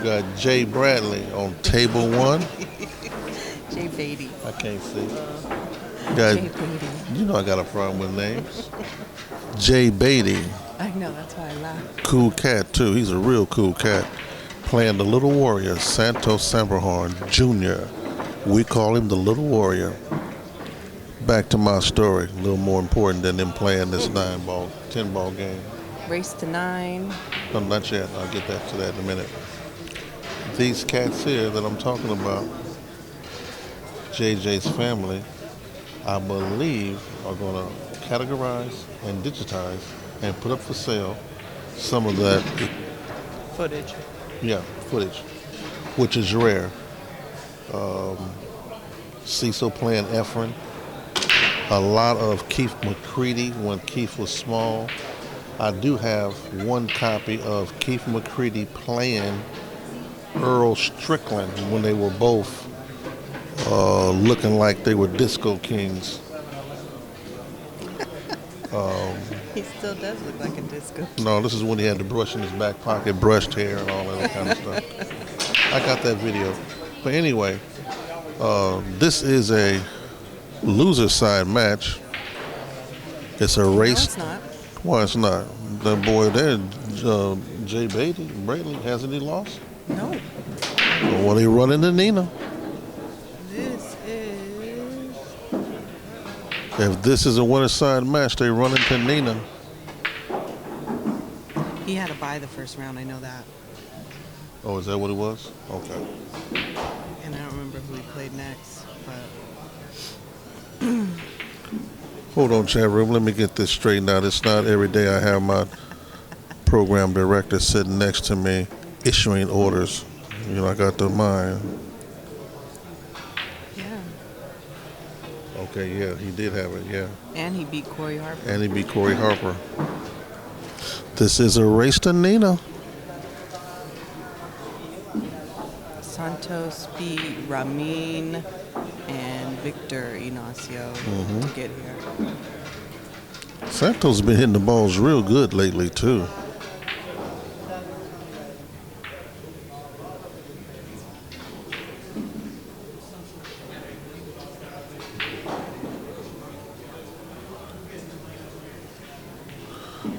got Jay Bradley on table one. Jay Beatty. I can't see. Got, Jay Beatty. you know I got a problem with names. Jay Beatty. I know, that's why I laughed. Cool cat, too. He's a real cool cat. Playing the Little Warrior, Santos Sambajon Jr. We call him the Little Warrior. Back to my story. A little more important than them playing this 10-ball game. Race to 9. No, not yet. I'll get to that in a minute. These cats here that I'm talking about, JJ's family, I believe are going to categorize and digitize and put up for sale some of that Footage. footage, which is rare. Cecil playing Efren. A lot of Keith McCready when Keith was small. I do have one copy of Keith McCready playing Earl Strickland when they were both looking like they were disco kings. He still does look like a disco. No, this is when he had the brush in his back pocket, brushed hair and all that kind of stuff. I got that video. But anyway, this is a loser side match. It's a race. No, it's not. Why it's not? The boy there, Jay Bradley, hasn't he lost? No. Well, they running to Nina. This is... If this is a winner side match, they running to Nina. He had to buy the first round, I know that. Oh, is that what it was? Okay. And I don't remember who he played next, but... Hold on, chat room. Let me get this straightened out. It's not every day I have my program director sitting next to me issuing orders. You know, I got the mind. Yeah. Okay, yeah, he did have it, yeah. And he beat Corey Harper. And he beat Corey Harper. This is a race to Nina. Santos beat Ramin and Victor Ignacio to get here. Santos been hitting the balls real good lately, too.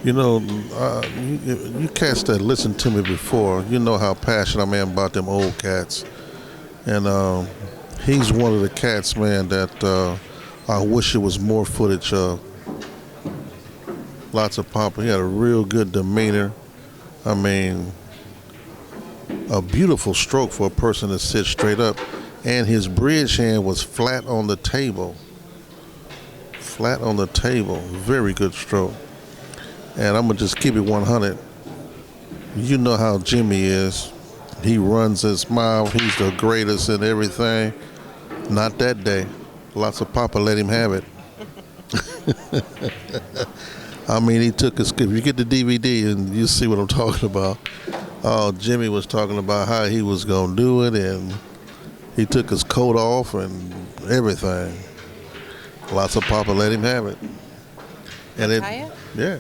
You know, you cats that listened to me before, you know how passionate I am about them old cats. And he's one of the cats, man, that I wish it was more footage of. Lots of pop. He had a real good demeanor. I mean, a beautiful stroke for a person to sit straight up. And his bridge hand was flat on the table. Flat on the table. Very good stroke. And I'm going to just keep it 100. You know how Jimmy is. He runs his mouth. He's the greatest in everything. Not that day. Lots of papa let him have it. I mean, he took his, if you get the DVD and you see what I'm talking about, Jimmy was talking about how he was going to do it, and he took his coat off and everything. Lots of papa let him have it. And yeah.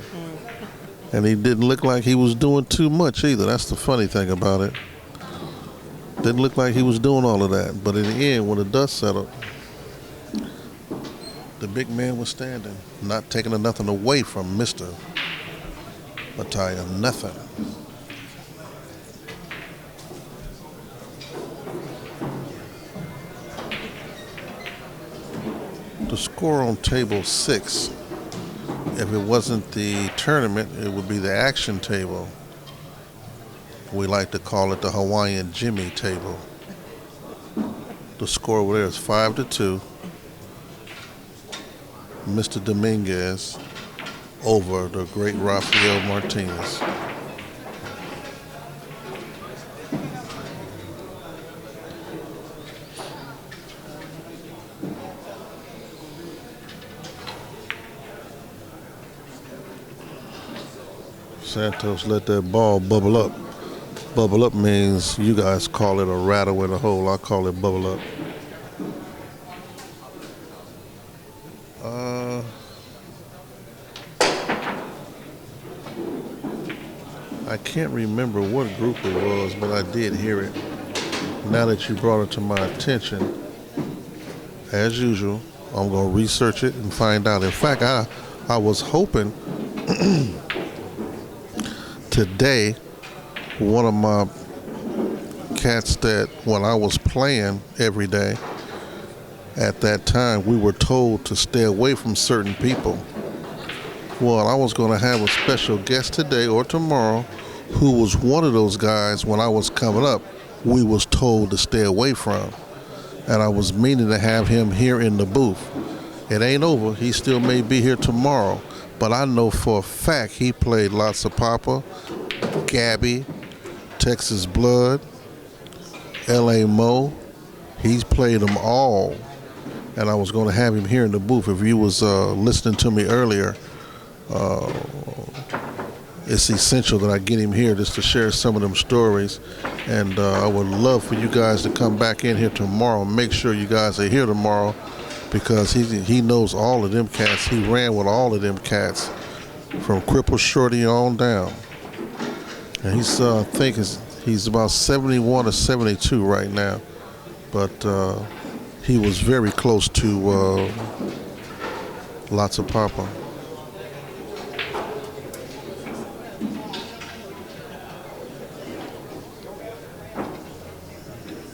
And he didn't look like he was doing too much either. That's the funny thing about it. Didn't look like he was doing all of that. But in the end, when the dust settled, the big man was standing, not taking nothing away from Mr. Mattia, nothing. The score on table 6, if it wasn't the tournament, it would be the action table. We like to call it the Hawaiian Jimmy table. The score over there is 5-2. Mr. Dominguez over the great Rafael Martinez. Santos let that ball bubble up. Bubble up means you guys call it a rattle in a hole. I call it bubble up. I can't remember what group it was, but I did hear it. Now that you brought it to my attention, as usual, I'm going to research it and find out. In fact, I was hoping today one of my cats that when I was playing every day, at that time we were told to stay away from certain people. Well, I was going to have a special guest today or tomorrow who was one of those guys when I was coming up we was told to stay away from. And I was meaning to have him here in the booth. It ain't over. He still may be here tomorrow. But I know for a fact he played lots of Papa, Gabby, Texas Blood, L.A. Mo. He's played them all. And I was going to have him here in the booth. If you was listening to me earlier, it's essential that I get him here just to share some of them stories. And I would love for you guys to come back in here tomorrow. Make sure you guys are here tomorrow because he knows all of them cats. He ran with all of them cats from Cripple Shorty on down. And he's, I think he's about 71 or 72 right now. But he was very close to lots of Papa.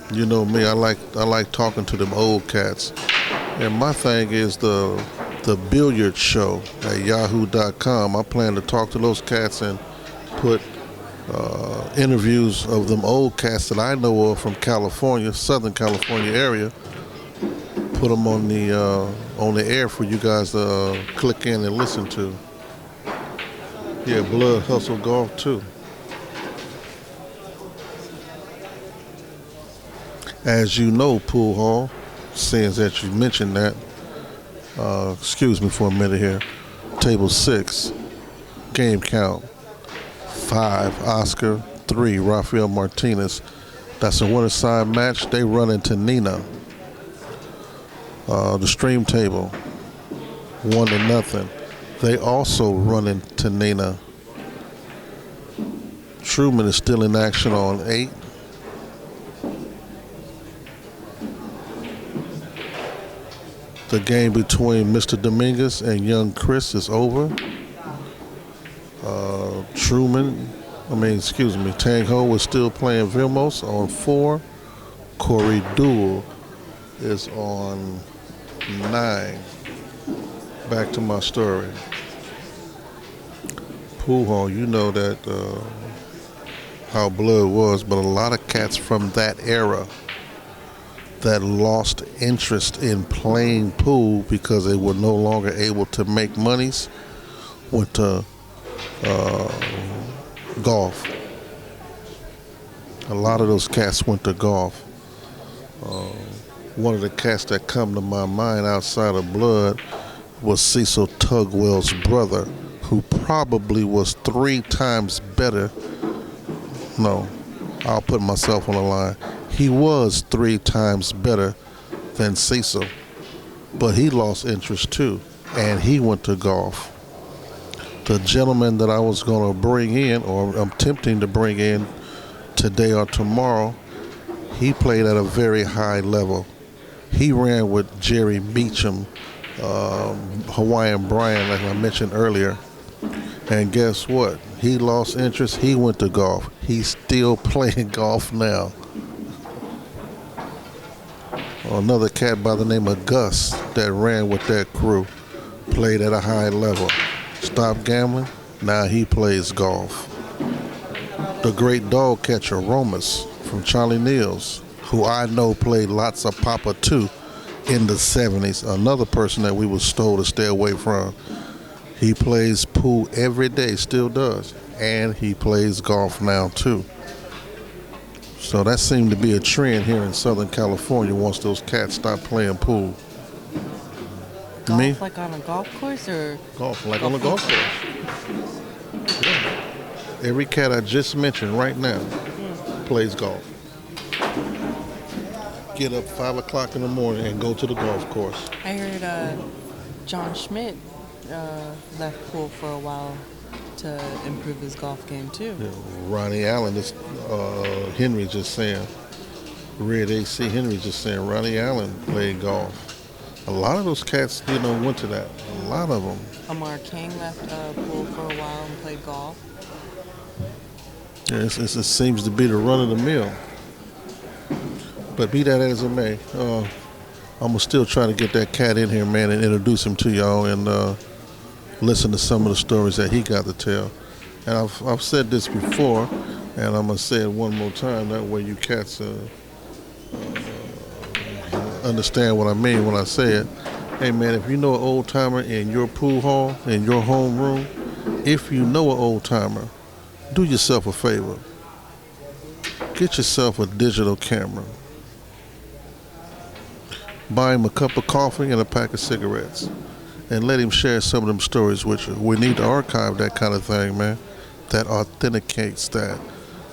You know me, I like talking to them old cats. And my thing is the Billiards show at yahoo.com. I plan to talk to those cats and put interviews of them old cats that I know of from California, Southern California area. Put them on the air for you guys to click in and listen to. Yeah, Blood Hustle Golf too. As you know, Pool Hall, since that you mentioned that, excuse me for a minute here, table 6, game count, 5, Oscar, 3, Rafael Martinez. That's a winner side match. They run into Nina. The stream table, 1-0. They also run into Nina. Truman is still in action on 8. The game between Mr. Dominguez and young Chris is over. Tang Ho is still playing Vilmos on 4. Corey Duell is on 9. Back to my story. Pool Hall, you know that how Blood was, but a lot of cats from that era that lost interest in playing pool because they were no longer able to make monies went to golf. A lot of those cats went to golf. One of the cats that come to my mind outside of Blood was Cecil Tugwell's brother, who probably was 3 times better. No, I'll put myself on the line. He was 3 times better than Cecil, but he lost interest too, and he went to golf. The gentleman that I was going to bring in, or I'm attempting to bring in today or tomorrow, he played at a very high level. He ran with Jerry Beecham, Hawaiian Brian, like I mentioned earlier. And guess what? He lost interest. He went to golf. He's still playing golf now. Another cat by the name of Gus that ran with that crew played at a high level. Stopped gambling. Now he plays golf. The great dog catcher Romas from Charlie Neal's, who I know played lots of Papa too in the 70s. Another person that we was told to stay away from. He plays pool every day, still does, and he plays golf now too. So that seemed to be a trend here in Southern California once those cats stopped playing pool. Golf like on a golf course or? Golf like on a golf course. Yeah. Every cat I just mentioned right now plays golf. Get up 5 o'clock in the morning and go to the golf course. I heard John Schmidt left pool for a while. to improve his golf game too. Yeah, Ronnie Allen, Henry just saying, Red AC Henry just saying, Ronnie Allen played golf. A lot of those cats, went to that. A lot of them. Amar King left pool for a while and played golf. Yeah, it seems to be the run of the mill. But be that as it may, I'm gonna still try to get that cat in here, man, and introduce him to y'all and listen to some of the stories that he got to tell. And I've said this before, and I'm gonna say it one more time. That way, you cats understand what I mean when I say it. Hey, man, if you know an old timer in your pool hall, in your home room, if you know an old timer, do yourself a favor. Get yourself a digital camera. Buy him a cup of coffee and a pack of cigarettes. And let him share some of them stories with you. We need to archive that kind of thing, man. That authenticates that.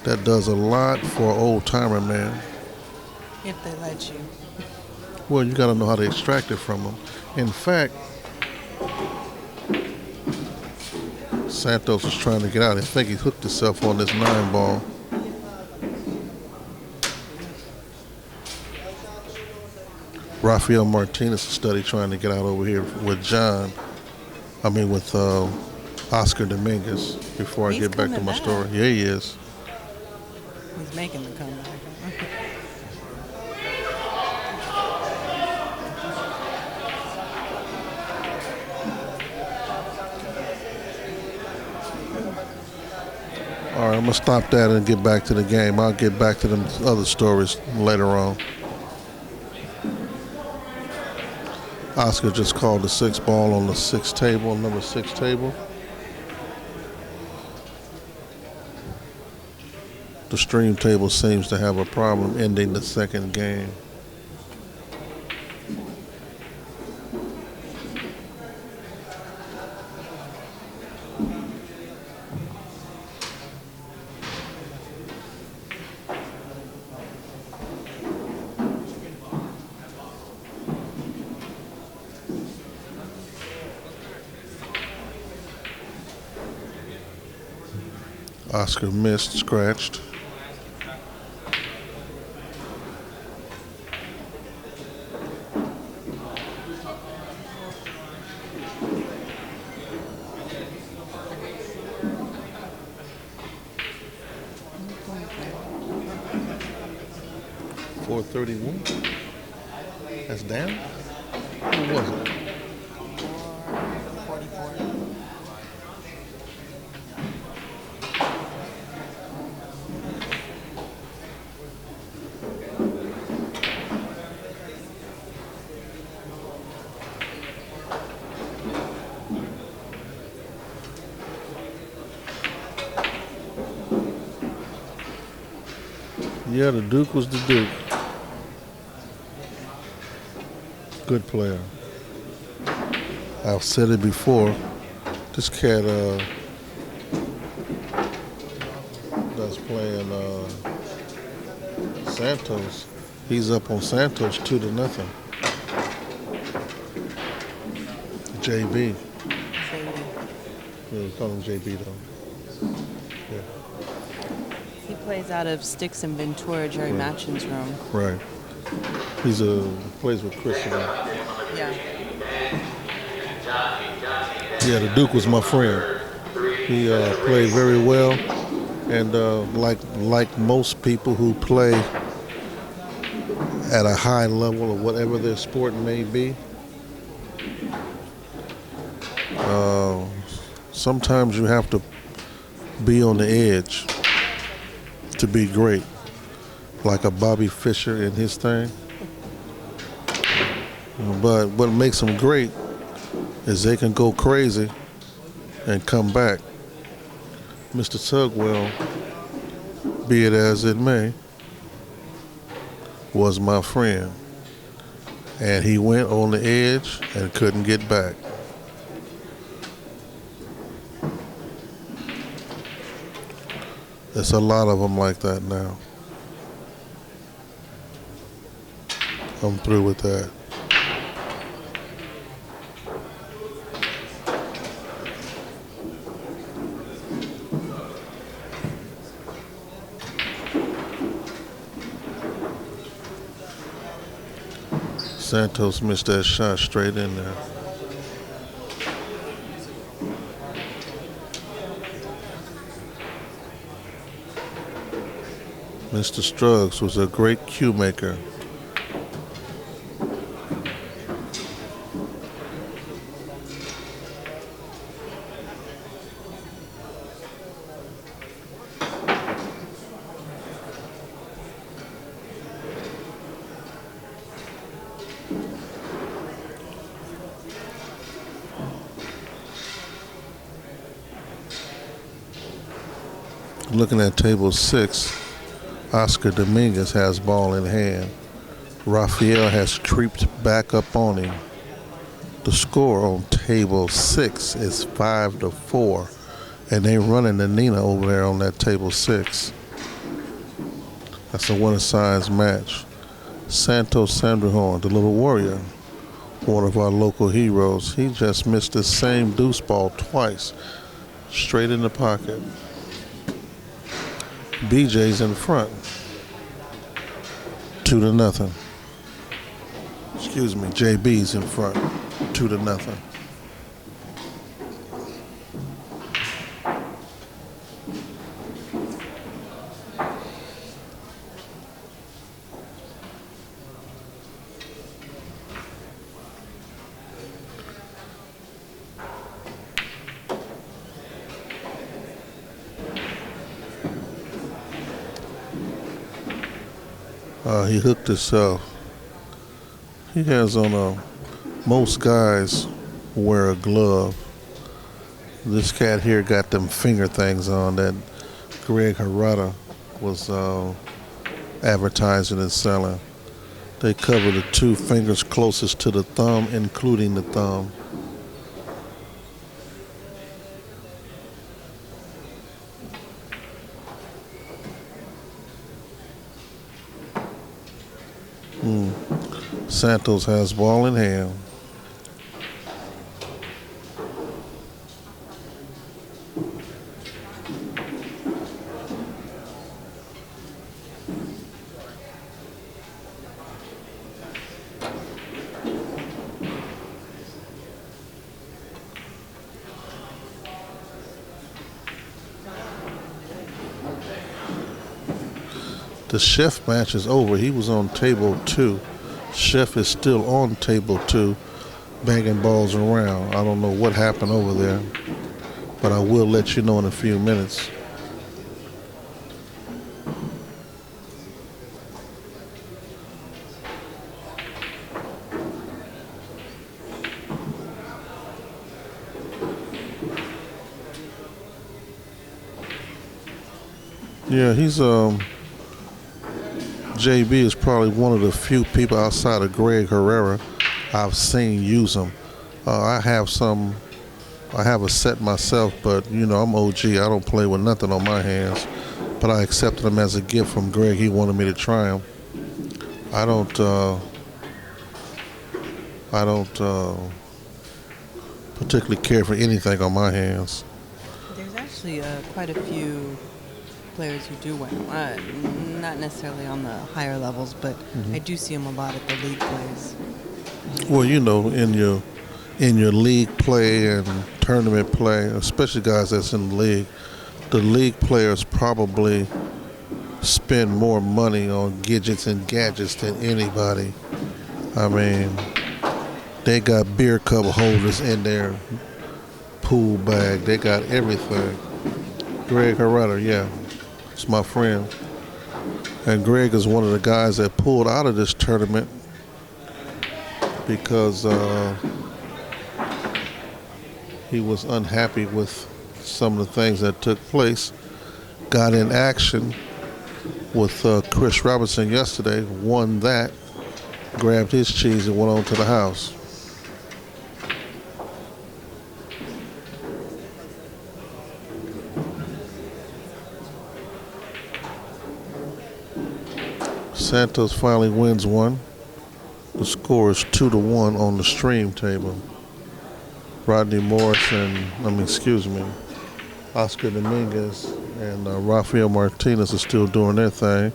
That does a lot for an old timer, man. If they let you. Well, you got to know how to extract it from them. In fact, Santos is trying to get out. I think he hooked himself on this 9-ball. Rafael Martinez is study trying to get out over here with Oscar Dominguez before I get back to my story. Yeah, he is. He's making the comeback. All right, I'm going to stop that and get back to the game. I'll get back to them other stories later on. Oscar just called the 6-ball on the 6th table, number 6 table. The stream table seems to have a problem ending the second game. Oscar missed, scratched. .431. That's down? What was it? 444. Yeah, the Duke was the Duke. Good player. I've said it before. This cat that's playing Santos. He's up on Santos 2-0. JB. Yeah, we call him JB though. Yeah. He plays out of Sticks and Ventura, Jerry Machin's room. Right. He's plays with Chris. Yeah. Yeah, the Duke was my friend. He played very well, and like most people who play at a high level of whatever their sport may be, sometimes you have to be on the edge to be great, like a Bobby Fischer in his thing. But what makes them great is they can go crazy and come back. Mr. Tugwell, be it as it may, was my friend. And he went on the edge and couldn't get back. There's a lot of them like that now. I'm through with that. Santos missed that shot straight in there. Mr. Struggs was a great cue maker. Looking at table 6, Oscar Dominguez has ball in hand. Rafael has creeped back up on him. The score on table 6 is 5-4, and they running the Nina over there on that table 6. That's a one-size match. Santos Sambajon, the little warrior, one of our local heroes, he just missed the same deuce ball twice, straight in the pocket. BJ's in front, 2-0. Excuse me, JB's in front, 2-0. He hooked himself. He has on most guys wear a glove. This cat here got them finger things on that Greg Herrera was advertising and selling. They cover the 2 fingers closest to the thumb, including the thumb. Santos has ball in hand. The chef match is over. He was on table 2. Chef is still on table 2, banging balls around. I don't know what happened over there, but I will let you know in a few minutes. Yeah, he's JB is probably one of the few people outside of Greg Herrera I've seen use them. I have a set myself, but you know, I'm OG. I don't play with nothing on my hands, but I accepted them as a gift from Greg. He wanted me to try them. I don't particularly care for anything on my hands. There's actually quite a few players who do win. Not necessarily on the higher levels, but I do see them a lot at the league plays. Well, you know, in your league play and tournament play, especially guys that's in the league players probably spend more money on gadgets and gadgets than anybody. I mean, they got beer cup holders in their pool bag. They got everything. Greg Herrera, yeah, it's my friend. And Greg is one of the guys that pulled out of this tournament because he was unhappy with some of the things that took place. Got in action with Chris Robinson yesterday, won that, grabbed his cheese and went on to the house. Santos finally wins one. The score is 2-1 on the stream table. Rodney Morris Oscar Dominguez and Rafael Martinez are still doing their thing.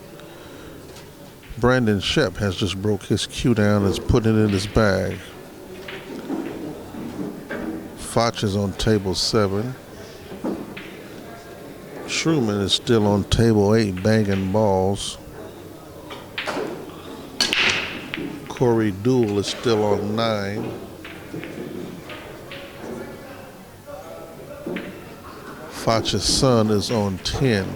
Brandon Shep has just broke his cue down and is putting it in his bag. Foch is on table 7. Truman is still on table 8 banging balls. Corey Dool is still on 9. Foch's son is on 10.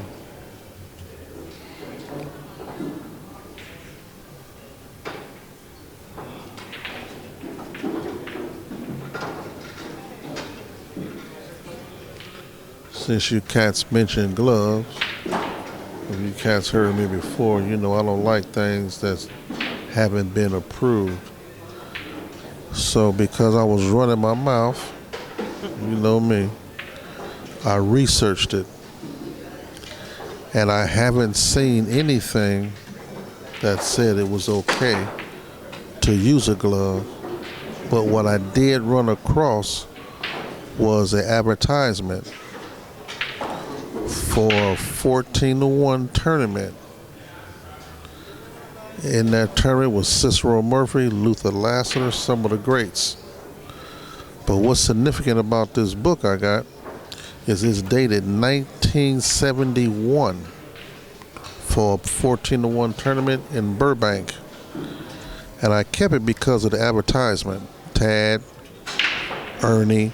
Since you cats mentioned gloves, if you cats heard me before, you know I don't like things that haven't been approved. So because I was running my mouth, you know me, I researched it. And I haven't seen anything that said it was okay to use a glove. But what I did run across was an advertisement for a 14-1 tournament. In that tournament was Cicero Murphy, Luther Lassiter, some of the greats. But what's significant about this book I got is it's dated 1971 for a 14-1 tournament in Burbank. And I kept it because of the advertisement. Tad, Ernie,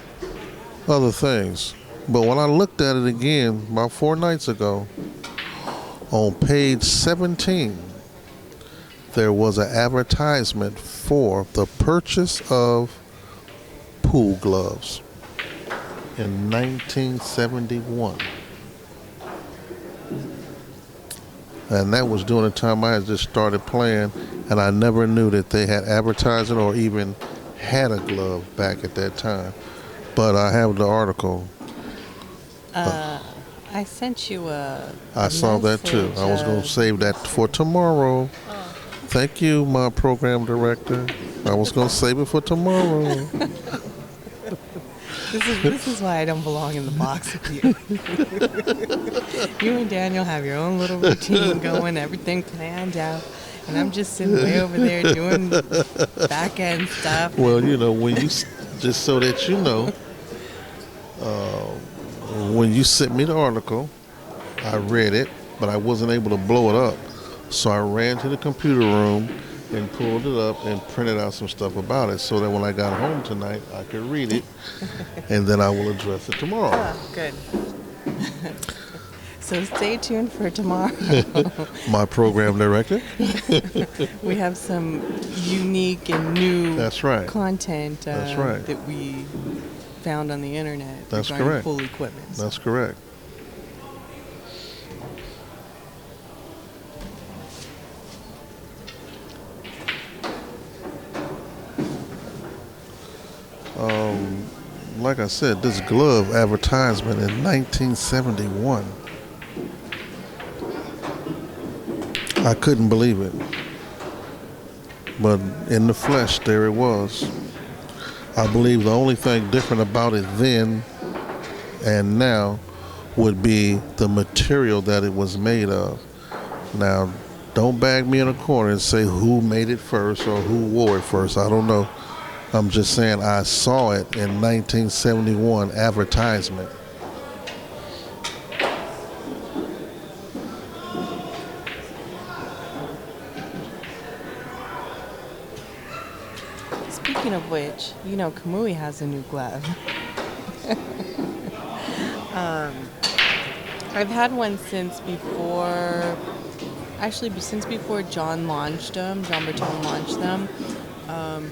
other things. But when I looked at it again about 4 nights ago, on page 17, there was an advertisement for the purchase of pool gloves in 1971. And that was during the time I had just started playing, and I never knew that they had advertising or even had a glove back at that time. But I have the article. I sent you a I saw that too. I was going to save that for tomorrow. Oh. Thank you, my program director. I was going to save it for tomorrow. This is why I don't belong in the box with you. You and Daniel have your own little routine going, everything planned out, and I'm just sitting way over there doing back end stuff. Well, you know, when you just so that you know, when you sent me the article, I read it, but I wasn't able to blow it up. So I ran to the computer room and pulled it up and printed out some stuff about it so that when I got home tonight, I could read it, and then I will address it tomorrow. Oh, good. So stay tuned for tomorrow. My program director. We have some unique and new That's right. content That's right. that we found on the internet. That's regarding correct. Pool equipment. That's correct. Like I said, this glove advertisement in 1971. I couldn't believe it. But in the flesh, there it was. I believe the only thing different about it then and now would be the material that it was made of. Now, don't bag me in a corner and say who made it first or who wore it first. I don't know. I'm just saying I saw it in 1971 advertisement. Speaking of which, you know, Kamui has a new glove. I've had one since before John launched them. John Bertone launched them.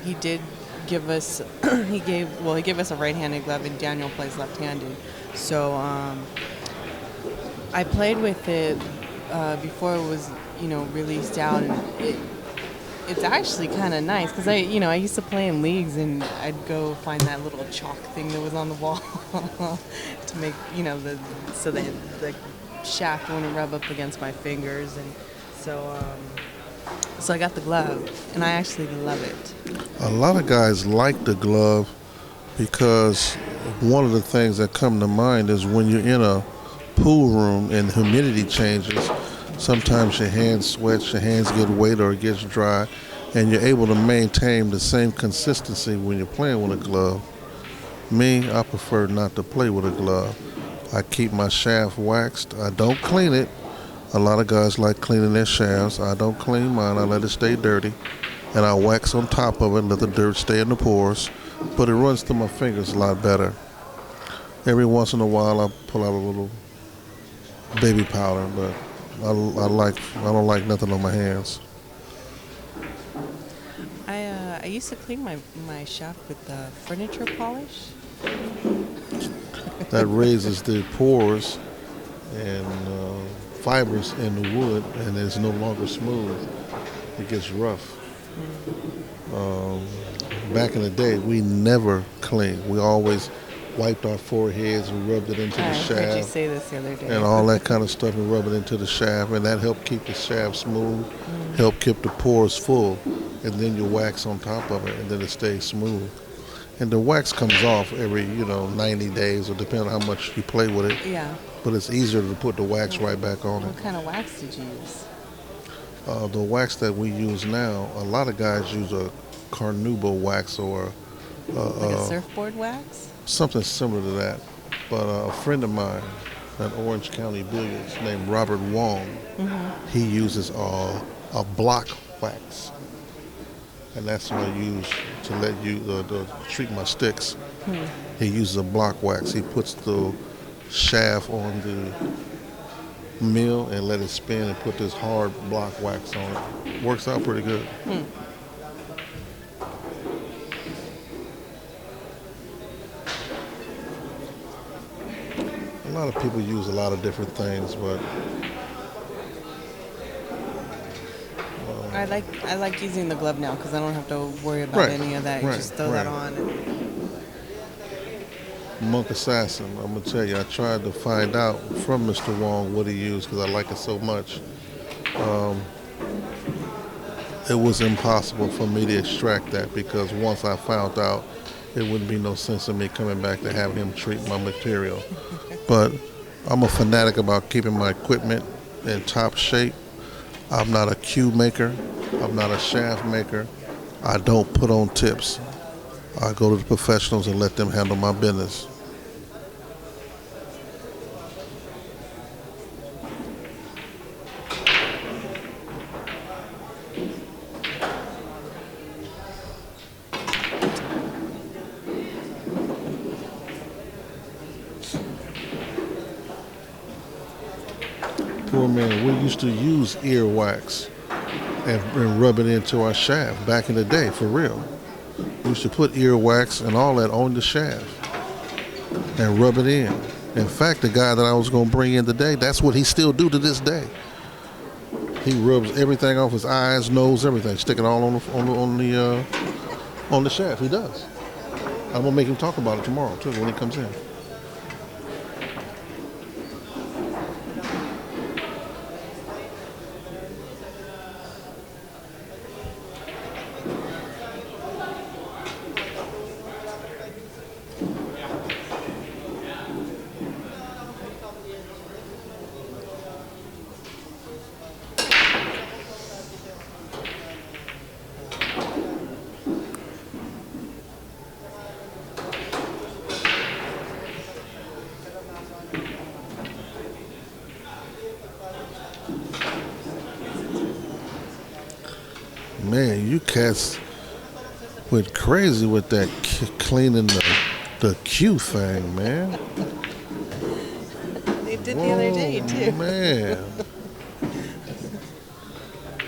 He did give us, he gave us a right-handed glove, and Daniel plays left-handed. So I played with it before it was, released out, and it's actually kind of nice because I used to play in leagues, and I'd go find that little chalk thing that was on the wall to make, so that the shaft wouldn't rub up against my fingers, and so I got the glove, and I actually love it. A lot of guys like the glove because one of the things that come to mind is when you're in a pool room and humidity changes, Sometimes your hands sweat, your hands get wet or it gets dry, and you're able to maintain the same consistency when you're playing with a glove. Me, I prefer not to play with a glove. I keep my shaft waxed. I don't clean it. A lot of guys like cleaning their shafts. I don't clean mine. I let it stay dirty. And I wax on top of it, let the dirt stay in the pores. But it runs through my fingers a lot better. Every once in a while, I pull out a little baby powder, but I don't like nothing on my hands. I used to clean my shaft with furniture polish. That raises the pores and fibers in the wood, and it's no longer smooth. It gets rough. Back in the day, we never cleaned. We always wiped our foreheads and rubbed it into the shaft. I heard you say this the other day. And all that kind of stuff, and rub it into the shaft, and that helped keep the shaft smooth, help keep the pores full, and then you wax on top of it, and then it stays smooth. And the wax comes off every 90 days, or depending on how much you play with it. Yeah. But it's easier to put the wax right back on it. What kind of wax did you use? The wax that we use now, a lot of guys use a carnauba wax or like a surfboard wax? Something similar to that. But a friend of mine at Orange County Billiards named Robert Wong, he uses a block wax. And that's what I use to let you to treat my sticks. He uses a block wax. He puts the shaft on the mill and let it spin and put this hard block wax on it. Works out pretty good. A lot of people use a lot of different things, but I like using the glove now because I don't have to worry about any of that. You just throw that on. Monk Assassin, I'm going to tell you, I tried to find out from Mr. Wong what he used because I like it so much. It was impossible for me to extract that because once I found out, it wouldn't be no sense in me coming back to have him treat my material. But I'm a fanatic about keeping my equipment in top shape. I'm not a cue maker. I'm not a shaft maker. I don't put on tips. I go to the professionals and let them handle my business. Poor man, we used to use ear wax and rub it into our shaft back in the day, for real. We used to put ear wax and all that on the shaft and rub it in. In fact, the guy that I was going to bring in today, that's what he still do to this day. He rubs everything off his eyes, nose, everything, stick it all on the shaft. He does. I'm gonna make him talk about it tomorrow too when he comes in. Man, you cats went crazy with that cleaning the cue thing, man. They did the other day, too. Man.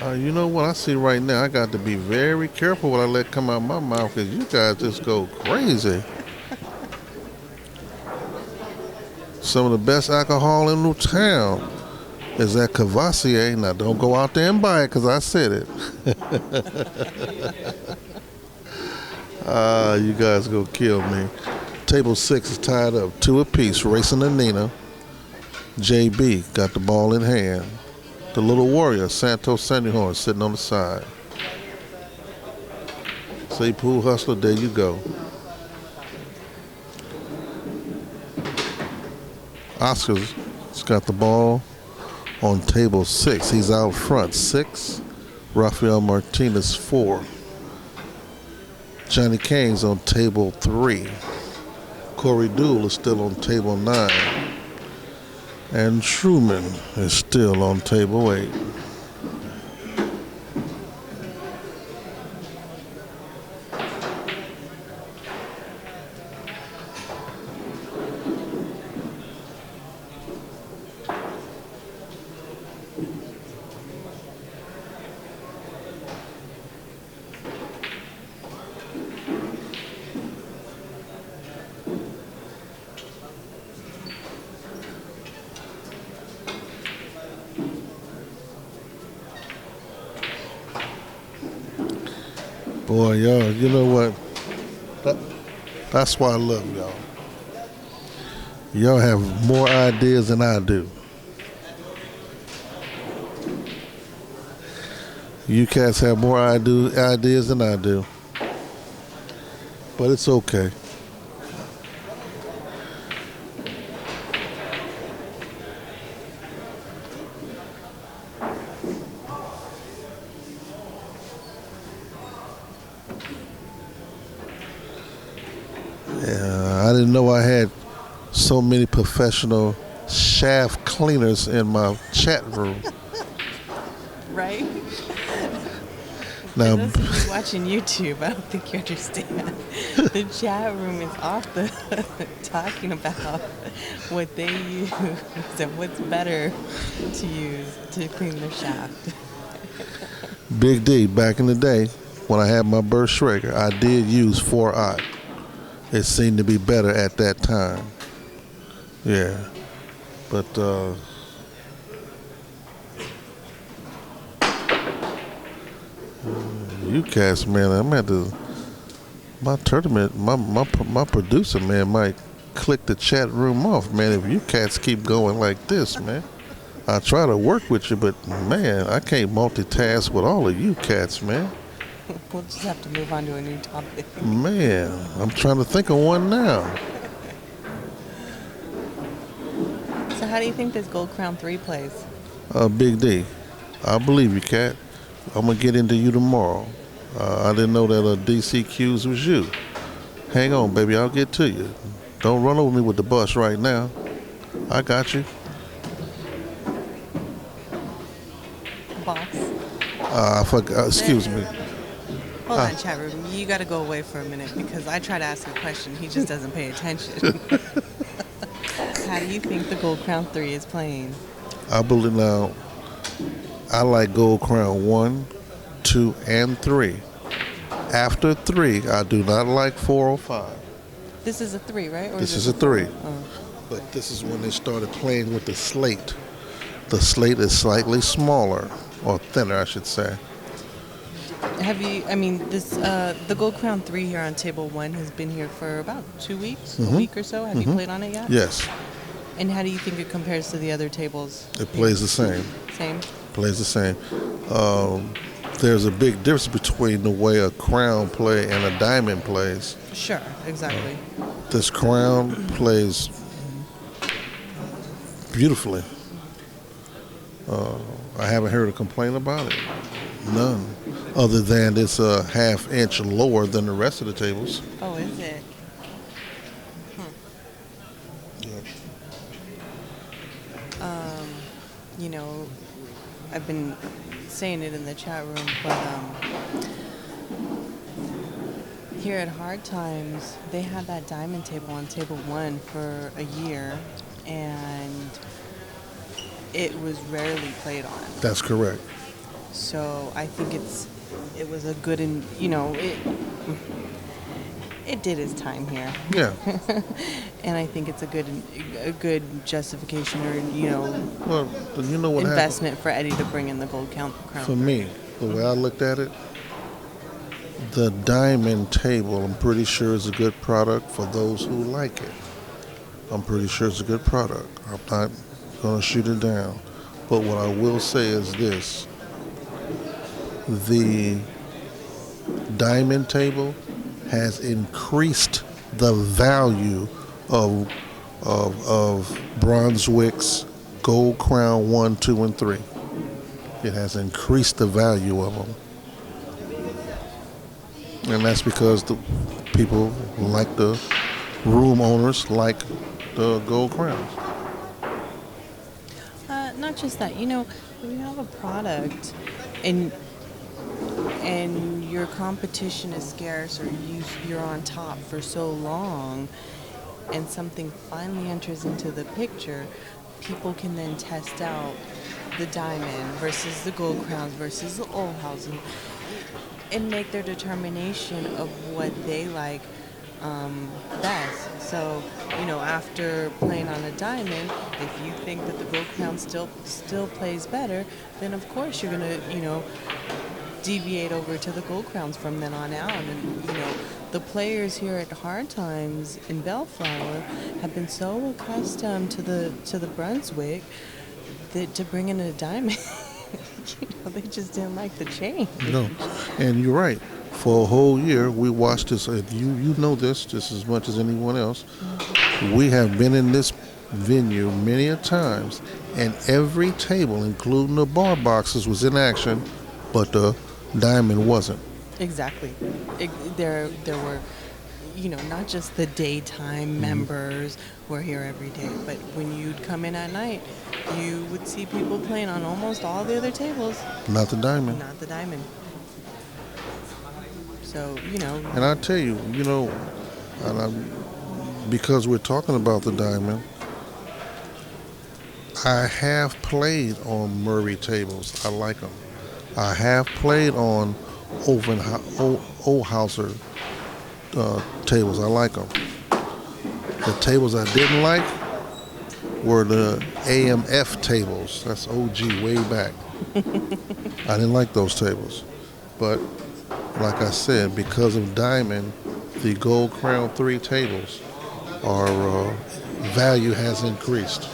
You know what I see right now? I got to be very careful what I let come out of my mouth because you guys just go crazy. Some of the best alcohol in the town is that Cavassier. Now, don't go out there and buy it because I said it. You guys go kill me. Table 6 is tied up, 2 apiece, racing to Nina. JB got the ball in hand. The little warrior, Santos Sambajon, sitting on the side. Say, pool hustler, there you go. Oscar's got the ball on table 6. He's out front, 6. Rafael Martinez, 4. Johnny Kane's on table 3. Corey Deuel is still on table 9. And Truman is still on table 8. Boy, y'all, you know what? That's why I love y'all. Y'all have more ideas than I do. You cats have more ideas than I do. But it's okay. I didn't know I had so many professional shaft cleaners in my chat room. Right? Now, For those of you watching YouTube, I don't think you understand. The chat room is off the talking about what they use and what's better to use to clean the shaft. Big D, back in the day, when I had my burst Schrager, I did use 4-aught. It seemed to be better at that time. Yeah. But, you cats, man, I'm at my tournament, my producer, man, might click the chat room off, man, if you cats keep going like this, man. I try to work with you, but, man, I can't multitask with all of you cats, man. We'll just have to move on to a new topic. Man, I'm trying to think of one now. So how do you think this Gold Crown 3 plays? Big D, I believe you, cat. I'm going to get into you tomorrow. I didn't know that DC Q's was you. Hang on, baby, I'll get to you. Don't run over me with the bus right now. I got you. Box. I forgot, excuse me. Hold on, chat room. You got to go away for a minute because I try to ask a question. He just doesn't pay attention. How do you think the Gold Crown 3 is playing? I believe now, I like Gold Crown 1, 2, and 3. After 3, I do not like 4 or 5. This is a 3, right? Or This is a 3. Oh. But this is when they started playing with the slate. The slate is slightly smaller, or thinner, I should say. Have you, I mean, this the Gold Crown 3 here on table 1 has been here for about 2 weeks, a week or so. Have you played on it yet? Yes. And how do you think it compares to the other tables? It plays the same. Same? Plays the same. There's a big difference between the way a crown play and a diamond plays. Sure, exactly. This crown plays beautifully. I haven't heard a complaint about it. None. Other than it's a half-inch lower than the rest of the tables. Oh, is it? Yep. You know, I've been saying it in the chat room, but here at Hard Times, they had that diamond table on table 1 for a year, and it was rarely played on. That's correct. So I think it was a good, and you know, it did its time here. Yeah. And I think it's a good justification, or Well, you know what investment for Eddie to bring in the Gold Crown. For me, the way I looked at it, the diamond table, I'm pretty sure is a good product for those who like it. I'm pretty sure it's a good product. I'm not going to shoot it down. But what I will say is this. The diamond table has increased the value of Brunswick's Gold Crown 1, 2, and 3. It has increased the value of them. And that's because the people like the room owners like the Gold Crowns. Not just that, you know, when you have a product and your competition is scarce, or you're on top for so long, and something finally enters into the picture, people can then test out the diamond versus the gold crowns versus the old housing and make their determination of what they like best. So, you know, after playing on a diamond, if you think that the gold crown still plays better, then of course you're gonna, you know, deviate over to the gold crowns from then on out. And you know, the players here at Hard Times in Bellflower have been so accustomed to the Brunswick that to bring in a diamond, you know, they just didn't like the change. No, and you're right. For a whole year, we watched this. You know this just as much as anyone else. Mm-hmm. We have been in this venue many a times, and every table, including the bar boxes, was in action, but the diamond wasn't. Exactly. There were, you know, not just the daytime members who are here every day, but when you'd come in at night, you would see people playing on almost all the other tables. Not the diamond. Not the diamond. So, you know. And I tell you, you know, because we're talking about the diamond, I have played on Murray tables. I like them. I have played on Oldhauser tables. I like them. The tables I didn't like were the AMF tables. That's OG way back. I didn't like those tables. But like I said, because of Diamond, the Gold Crown 3 tables are value has increased.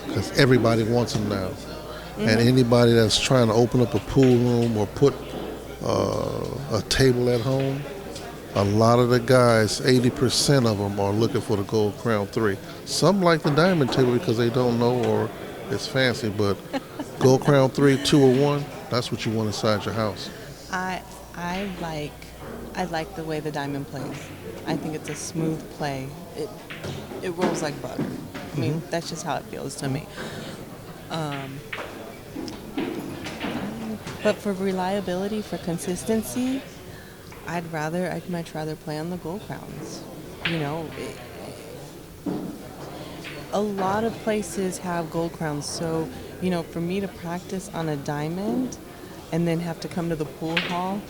Because everybody wants them now. Mm-hmm. And anybody that's trying to open up a pool room or put a table at home, a lot of the guys, 80% of them are looking for the Gold Crown 3. Some like the Diamond table because they don't know or it's fancy, but Gold Crown 3, 2 or 1, that's what you want inside your house. I like the way the Diamond plays. I think it's a smooth play. It rolls like butter. I mean, that's just how it feels to me. But for reliability, for consistency, I'd much rather play on the Gold Crowns. You know, a lot of places have Gold Crowns, so, you know, for me to practice on a diamond and then have to come to the pool hall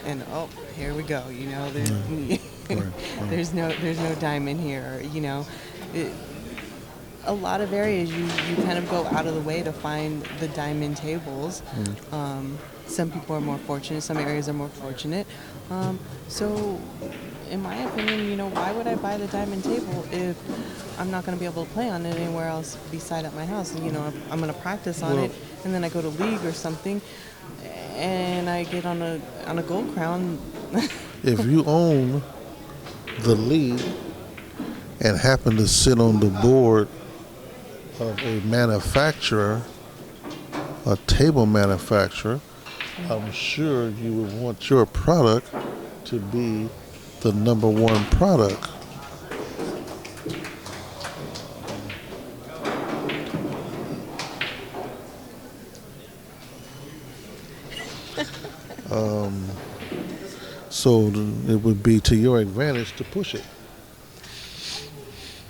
and, oh, here we go, you know, there's no diamond here, you know. A lot of areas you kind of go out of the way to find the diamond tables. Some people are more fortunate, some areas are more fortunate. So in my opinion, you know, why would I buy the diamond table if I'm not going to be able to play on it anywhere else beside at my house? You know, I'm going to practice on it, and then I go to league or something, and I get on a Gold Crown. If you own the league and happen to sit on the board of a manufacturer, a table manufacturer, I'm sure you would want your product to be the number one product. So it would be to your advantage to push it.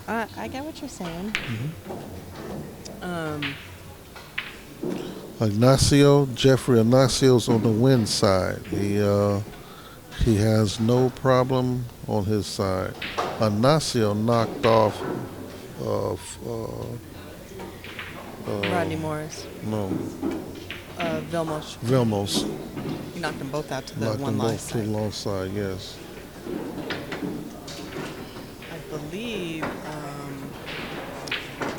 I get what you're saying. Jeffrey Ignacio's on the win side. He has no problem on his side. Ignacio knocked off Rodney Morris. No. Vilmos. Vilmos. He knocked them both out to the Knocked one them long both side. to the long side, yes. I believe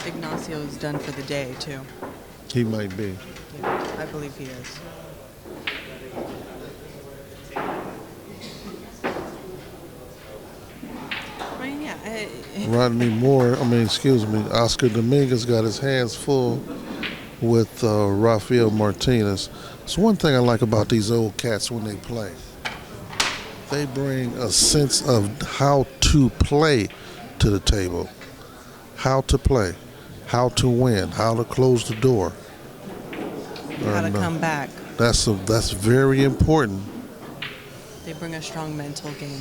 Ignacio's done for the day too. He might be. Yeah, I believe he is. I mean, yeah. Rodney Moore, Oscar Dominguez got his hands full with Rafael Martinez. It's one thing I like about these old cats when they play. They bring a sense of how to play to the table. How to play, how to win, how to close the door. How to come back. That's very important. They bring a strong mental game.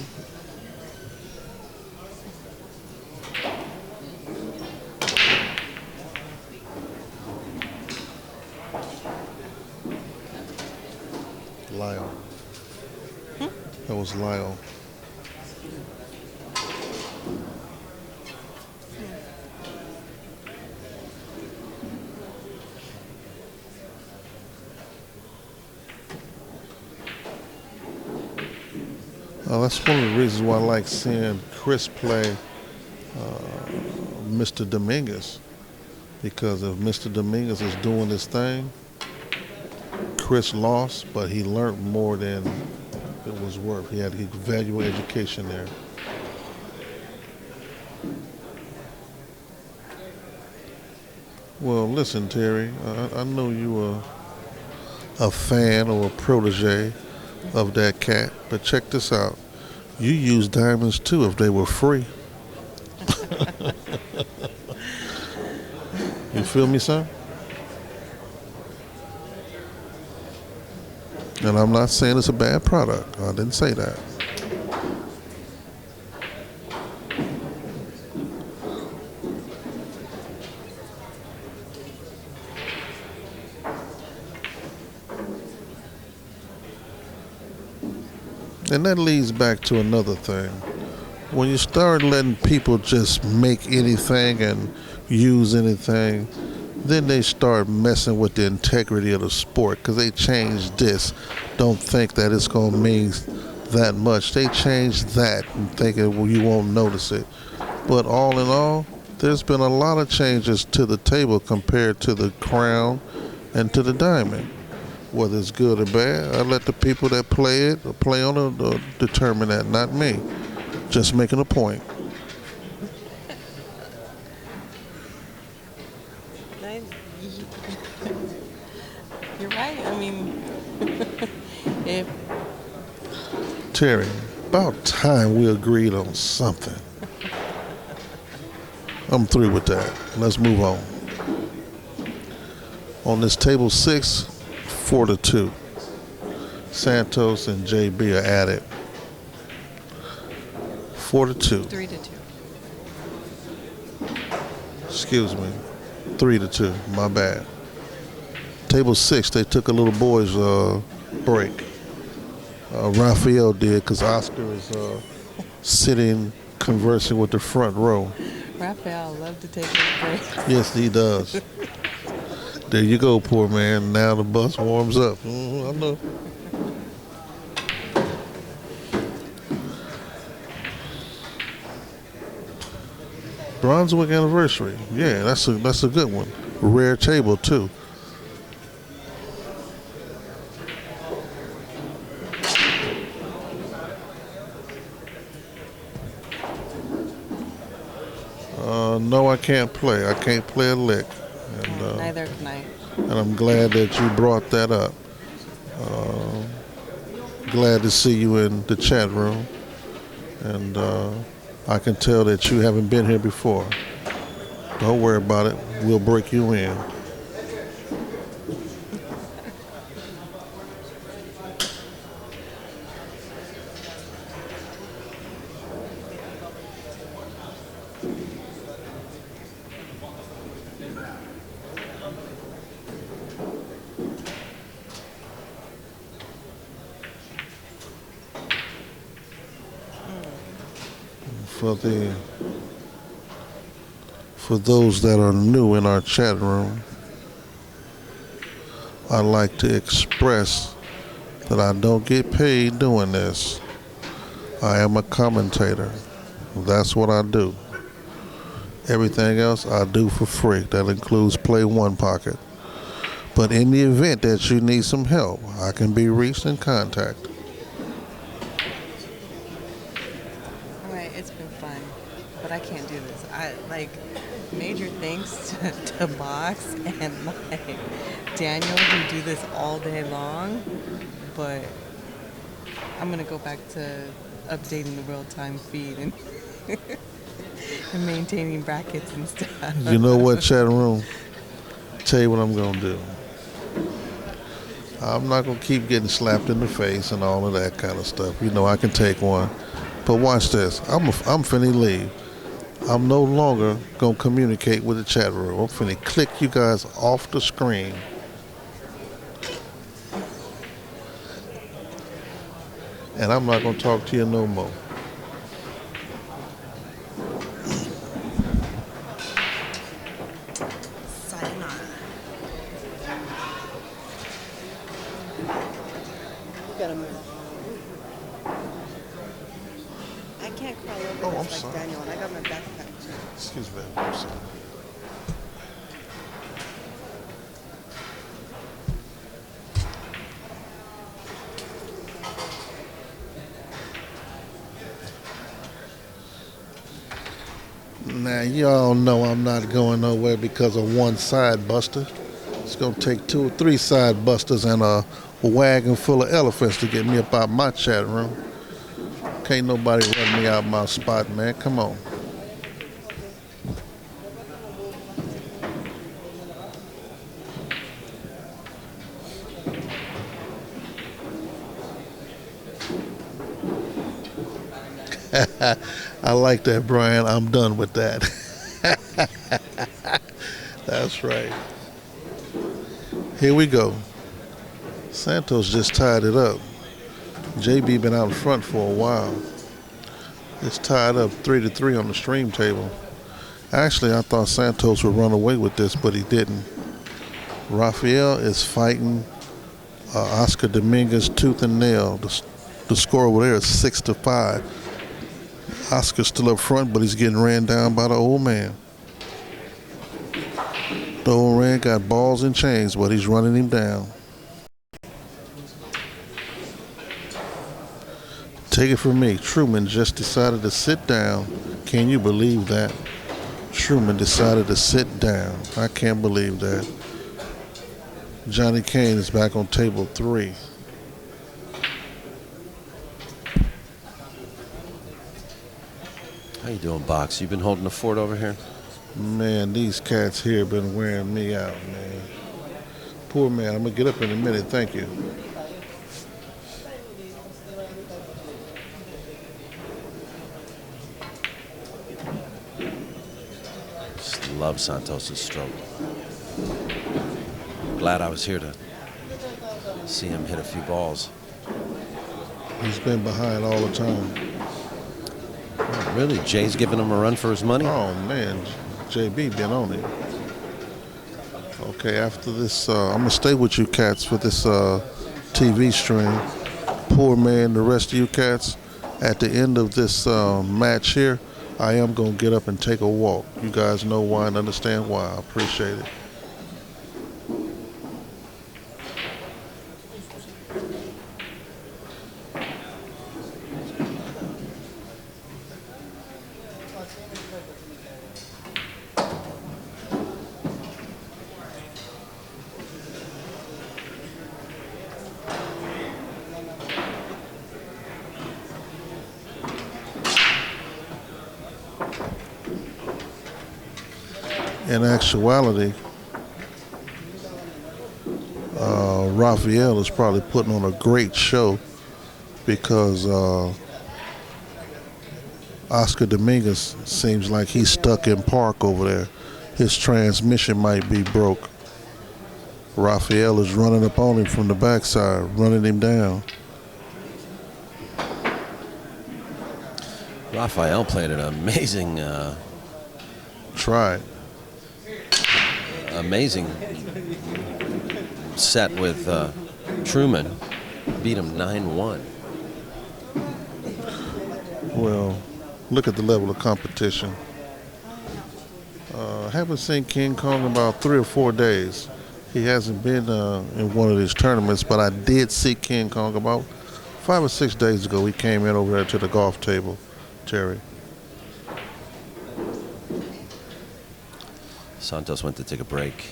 Lyle. That was Lyle. That's one of the reasons why I like seeing Chris play Mr. Dominguez. Because if Mr. Dominguez is doing his thing, Chris lost, but he learned more than it was worth. He had valuable education there. Well, listen, Terry, I know you are a fan or a protege of that cat, but check this out. You use diamonds too if they were free. You feel me, son? And I'm not saying it's a bad product. I didn't say that. And that leads back to another thing. When you start letting people just make anything and use anything, then they start messing with the integrity of the sport because they change this. Don't think that it's going to mean that much. They change that and thinking, well, you won't notice it. But all in all, there's been a lot of changes to the table compared to the crown and to the diamond. Whether it's good or bad, I let the people that play it or play on it determine that, not me. Just making a point. You're right. I mean, if Terry, about time we agreed on something. I'm through with that. Let's move on. On this table 6, 4-2. Santos and JB are at it. 4-2. 3-2. Excuse me. 3-2. My bad. Table 6, they took a little boys break. Rafael did because Oscar is sitting conversing with the front row. Raphael loved to take a break. Yes, he does. There you go, poor man. Now the bus warms up. I know. Brunswick anniversary. Yeah, that's a good one. Rare table too. No, I can't play. I can't play a lick. And, neither can I. And I'm glad that you brought that up. Glad to see you in the chat room. And I can tell that you haven't been here before. Don't worry about it. We'll break you in. For those that are new in our chat room, I'd like to express that I don't get paid doing this. I am a commentator. That's what I do. Everything else I do for free. That includes Play One Pocket. But in the event that you need some help, I can be reached in contact. All right, it's been fun. but I can't do this. I like major thanks to Box and like Daniel who do this all day long, but I'm gonna go back to updating the real-time feed and, and maintaining brackets and stuff. You know what, chat room? Tell you what I'm gonna do. I'm not gonna keep getting slapped in the face and all of that kind of stuff. You know I can take one, but watch this. I'm finna leave. I'm no longer gonna communicate with the chat room. I'm finna click you guys off the screen. And I'm not gonna talk to you no more. Sayonara. You gotta move. I can't crawl over Oh, this I'm like sorry. Daniel, and I got my backpack too. Excuse me. I'm sorry. Now, y'all know I'm not going nowhere because of one side buster. It's going to take 2 or 3 side busters and a wagon full of elephants to get me up out my chat room. Can't nobody run me out my spot, man. Come on. I like that, Brian. I'm done with that. That's right. Here we go. Santos just tied it up. JB been out in front for a while. It's tied up 3-3 on the stream table. Actually, I thought Santos would run away with this, but he didn't. Rafael is fighting Oscar Dominguez tooth and nail. The score over there is 6-5. Oscar's still up front, but he's getting ran down by the old man. The old man got balls and chains, but he's running him down. Take it from me, Truman just decided to sit down. Can you believe that? Truman decided to sit down. I can't believe that. Johnny Kane is back on table 3. How you doing, Box? You been holding the fort over here? Man, these cats here been wearing me out, man. Poor man, I'm gonna get up in a minute, thank you. Just love Santos' stroke. Glad I was here to see him hit a few balls. He's been behind all the time. Oh, really? Jay's giving him a run for his money? Oh man, JB been on it. Okay, after this, I'm gonna stay with you cats for this TV stream. Poor man, the rest of you cats, at the end of this match here, I am gonna get up and take a walk. You guys know why and understand why. I appreciate it. In actuality, Rafael is probably putting on a great show because Oscar Dominguez seems like he's stuck in park over there. His transmission might be broke. Rafael is running up on him from the backside, running him down. Rafael played an amazing amazing set with Truman. Beat him 9-1. Well, look at the level of competition. Haven't seen King Kong in about 3 or 4 days. He hasn't been in one of these tournaments, but I did see King Kong about 5 or 6 days ago. He came in over there to the golf table, Terry. Santos went to take a break.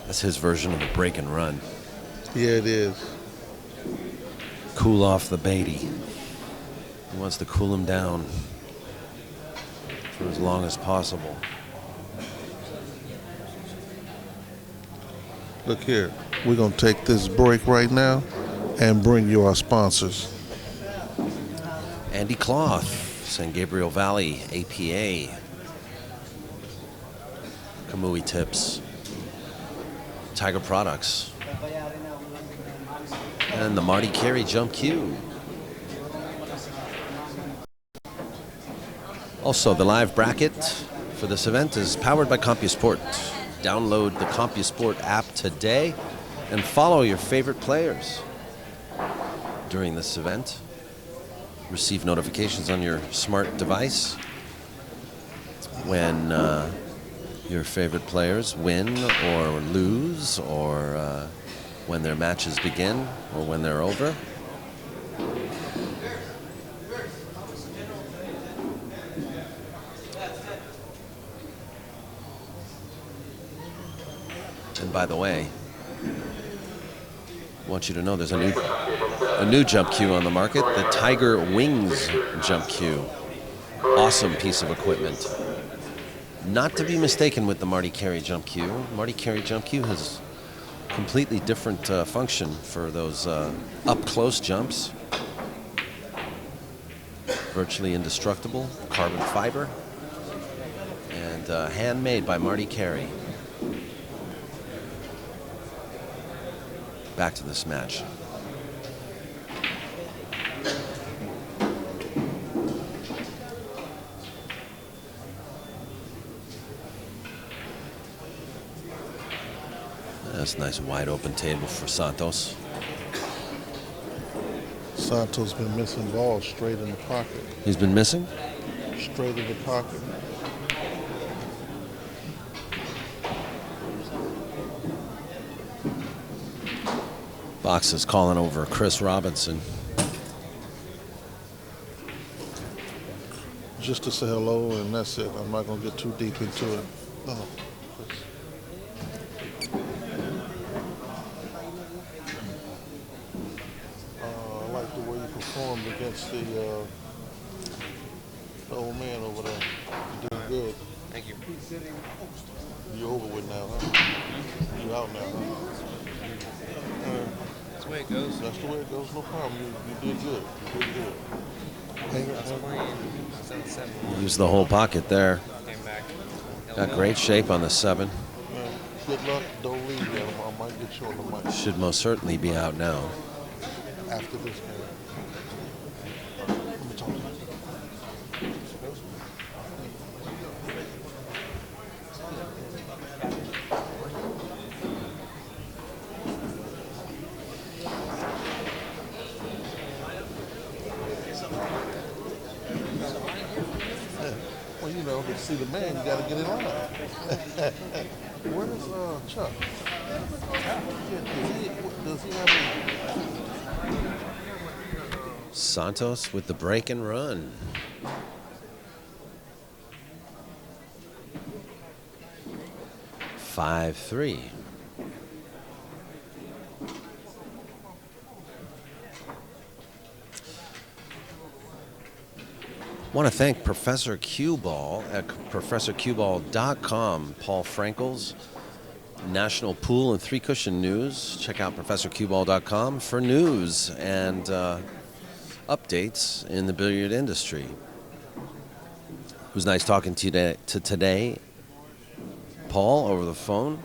That's his version of a break and run. Yeah, it is. Cool off the Beatty. He wants to cool him down for as long as possible. Look here. We're going to take this break right now and bring you our sponsors. Andy Cloth, San Gabriel Valley, APA, Kamui Tips, Tiger Products, and the Marty Carey Jump Cue. Also, the live bracket for this event is powered by CompuSport. Download the CompuSport app today and follow your favorite players during this event. Receive notifications on your smart device when your favorite players win or lose, or when their matches begin or when they're over. And by the way, I want you to know there's a new jump cue on the market, the Tiger Wings jump cue. Awesome piece of equipment. Not to be mistaken with the Marty Carey jump cue. Marty Carey jump cue has completely different function for those up-close jumps. Virtually indestructible, carbon fiber, and handmade by Marty Carey. Back to this match. That's a nice wide open table for Santos. Santos been missing balls straight in the pocket. He's been missing? Straight in the pocket. Box is calling over Chris Robinson. Just to say hello, and that's it. I'm not going to get too deep into it. Oh, Chris. I like the way you performed against the old man over there. You're doing good. Thank you. You're over with now, huh? You're out now, huh? That's the way it goes. That's the way it goes. No problem. You did good. You did good. Hang I was playing since 7. Used the whole pocket there. Came back. Got great shape on the 7. Good luck. Don't leave yet. I might get you on the mic Should most certainly be out now. after this game. Let me talk to you. Well, you know, to see the man, you got to get in line. Where does Chuck? Does he have any? Santos with the break and run. Five, 3. Want to thank Professor Cue Ball at ProfessorCueBall.com. Paul Frankel's National Pool and 3-Cushion News. Check out ProfessorCueBall.com for news and updates in the billiard industry. It was nice talking to you today, Paul, over the phone.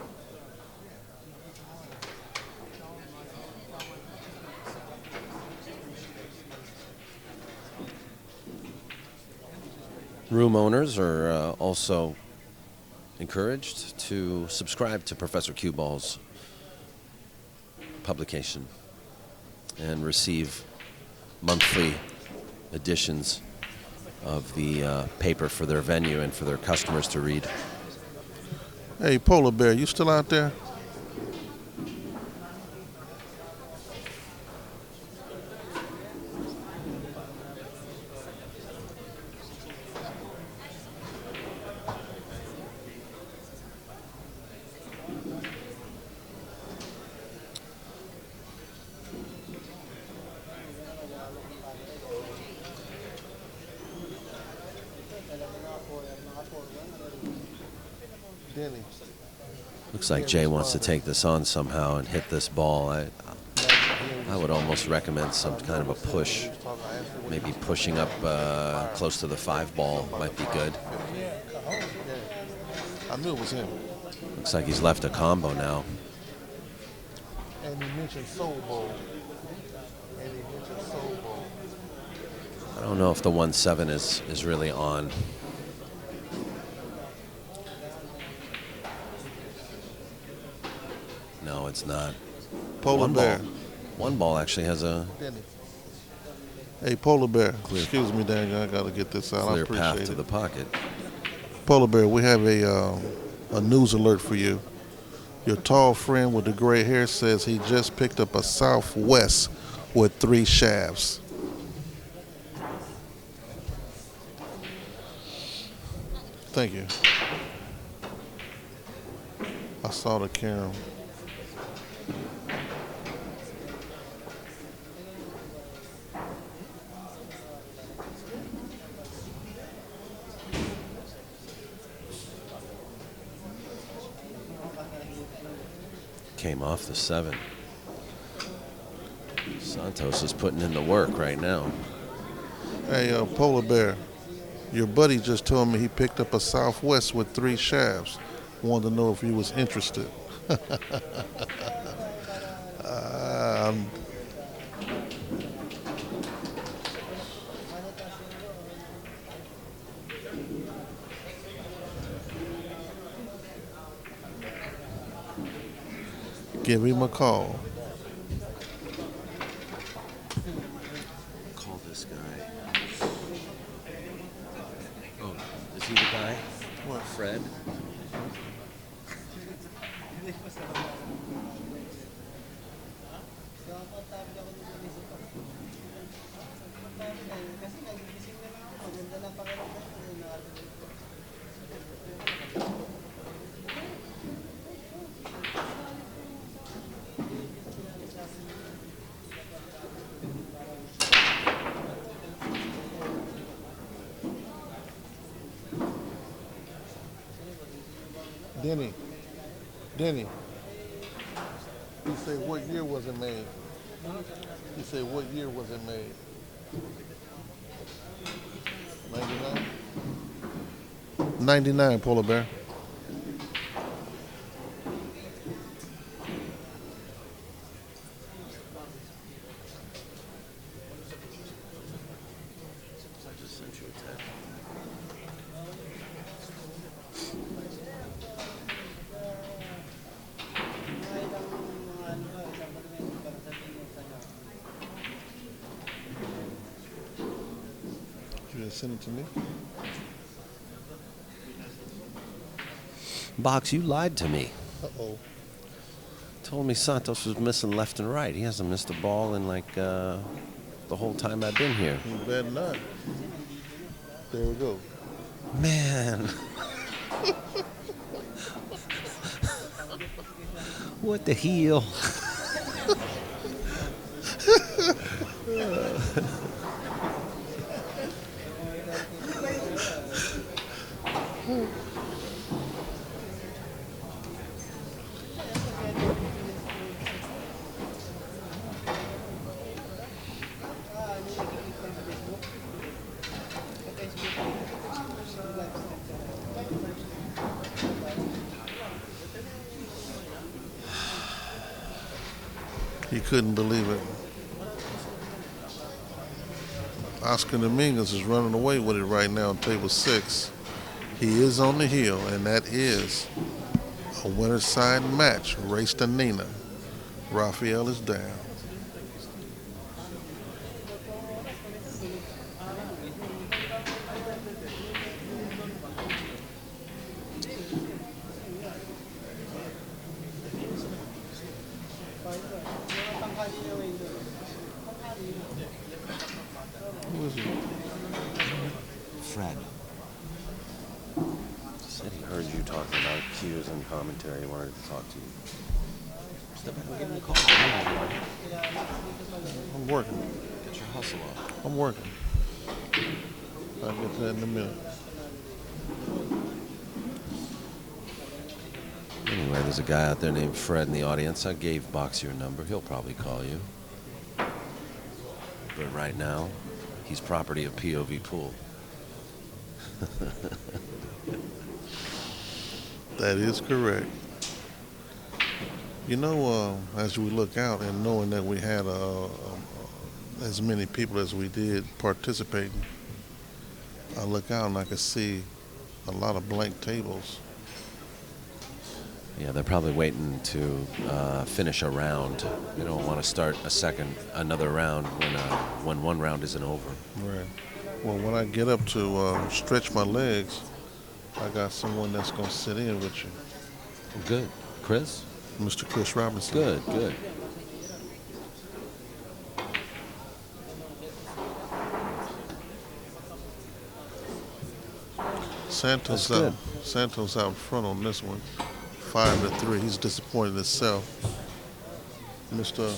Room owners are also encouraged to subscribe to Professor Cue Ball's publication and receive monthly editions of the paper for their venue and for their customers to read. Hey, Polar Bear, you still out there? Denny. Looks like Jay wants to take this on somehow and hit this ball. I would almost recommend some kind of a push. Maybe pushing up close to the 5 ball might be good. I knew it was him. Looks like he's left a combo now. And he mentioned Soul Bowl. I don't know if the 1-7 is really on. No, it's not. Polar Bear. One ball actually has a Hey, Polar Bear. Excuse me, Daniel. I got to get this out. I clear appreciate path it. to the pocket. Polar Bear, we have a news alert for you. Your tall friend with the gray hair says he just picked up a Southwest with 3 shafts. Thank you. I saw the camera. Came off the 7. Santos is putting in the work right now. Hey, Polar Bear, your buddy just told me he picked up a Southwest with 3 shafts. Wanted to know if you was interested. Give him a call. Call this guy. Oh, is he the guy? What? Fred? Denny. He said, what year was it made? He said, what year was it made? 99? 99, Polar Bear. I just sent you a text. Send it to me. Box, you lied to me. Uh-oh. Told me Santos was missing left and right. He hasn't missed a ball in like the whole time I've been here. You better not. There we go. Man. What the hell? He couldn't believe it. Oscar Dominguez is running away with it right now on table 6. He is on the hill, and that is a winner's side match. Race to Nina. Rafael is down. Who is it? Fred. Said he heard you talking about cues and commentary. He wanted to talk to you. Step back and give him a call. I'm working. Get your hustle up. I'm working. I'll get to that in a minute. Anyway, there's a guy out there named Fred in the audience. I gave Box your number. He'll probably call you. But right now, he's property of POVPOOL. That is correct. You know, as we look out and knowing that we had as many people as we did participating, I look out and I can see a lot of blank tables. Yeah, they're probably waiting to finish a round. They don't want to start another round when one round isn't over. Right. Well, when I get up to stretch my legs, I got someone that's going to sit in with you. Good. Chris? Mr. Chris Robinson. Good, good. Santos out front on this one, 5-3. He's disappointed himself. Mr.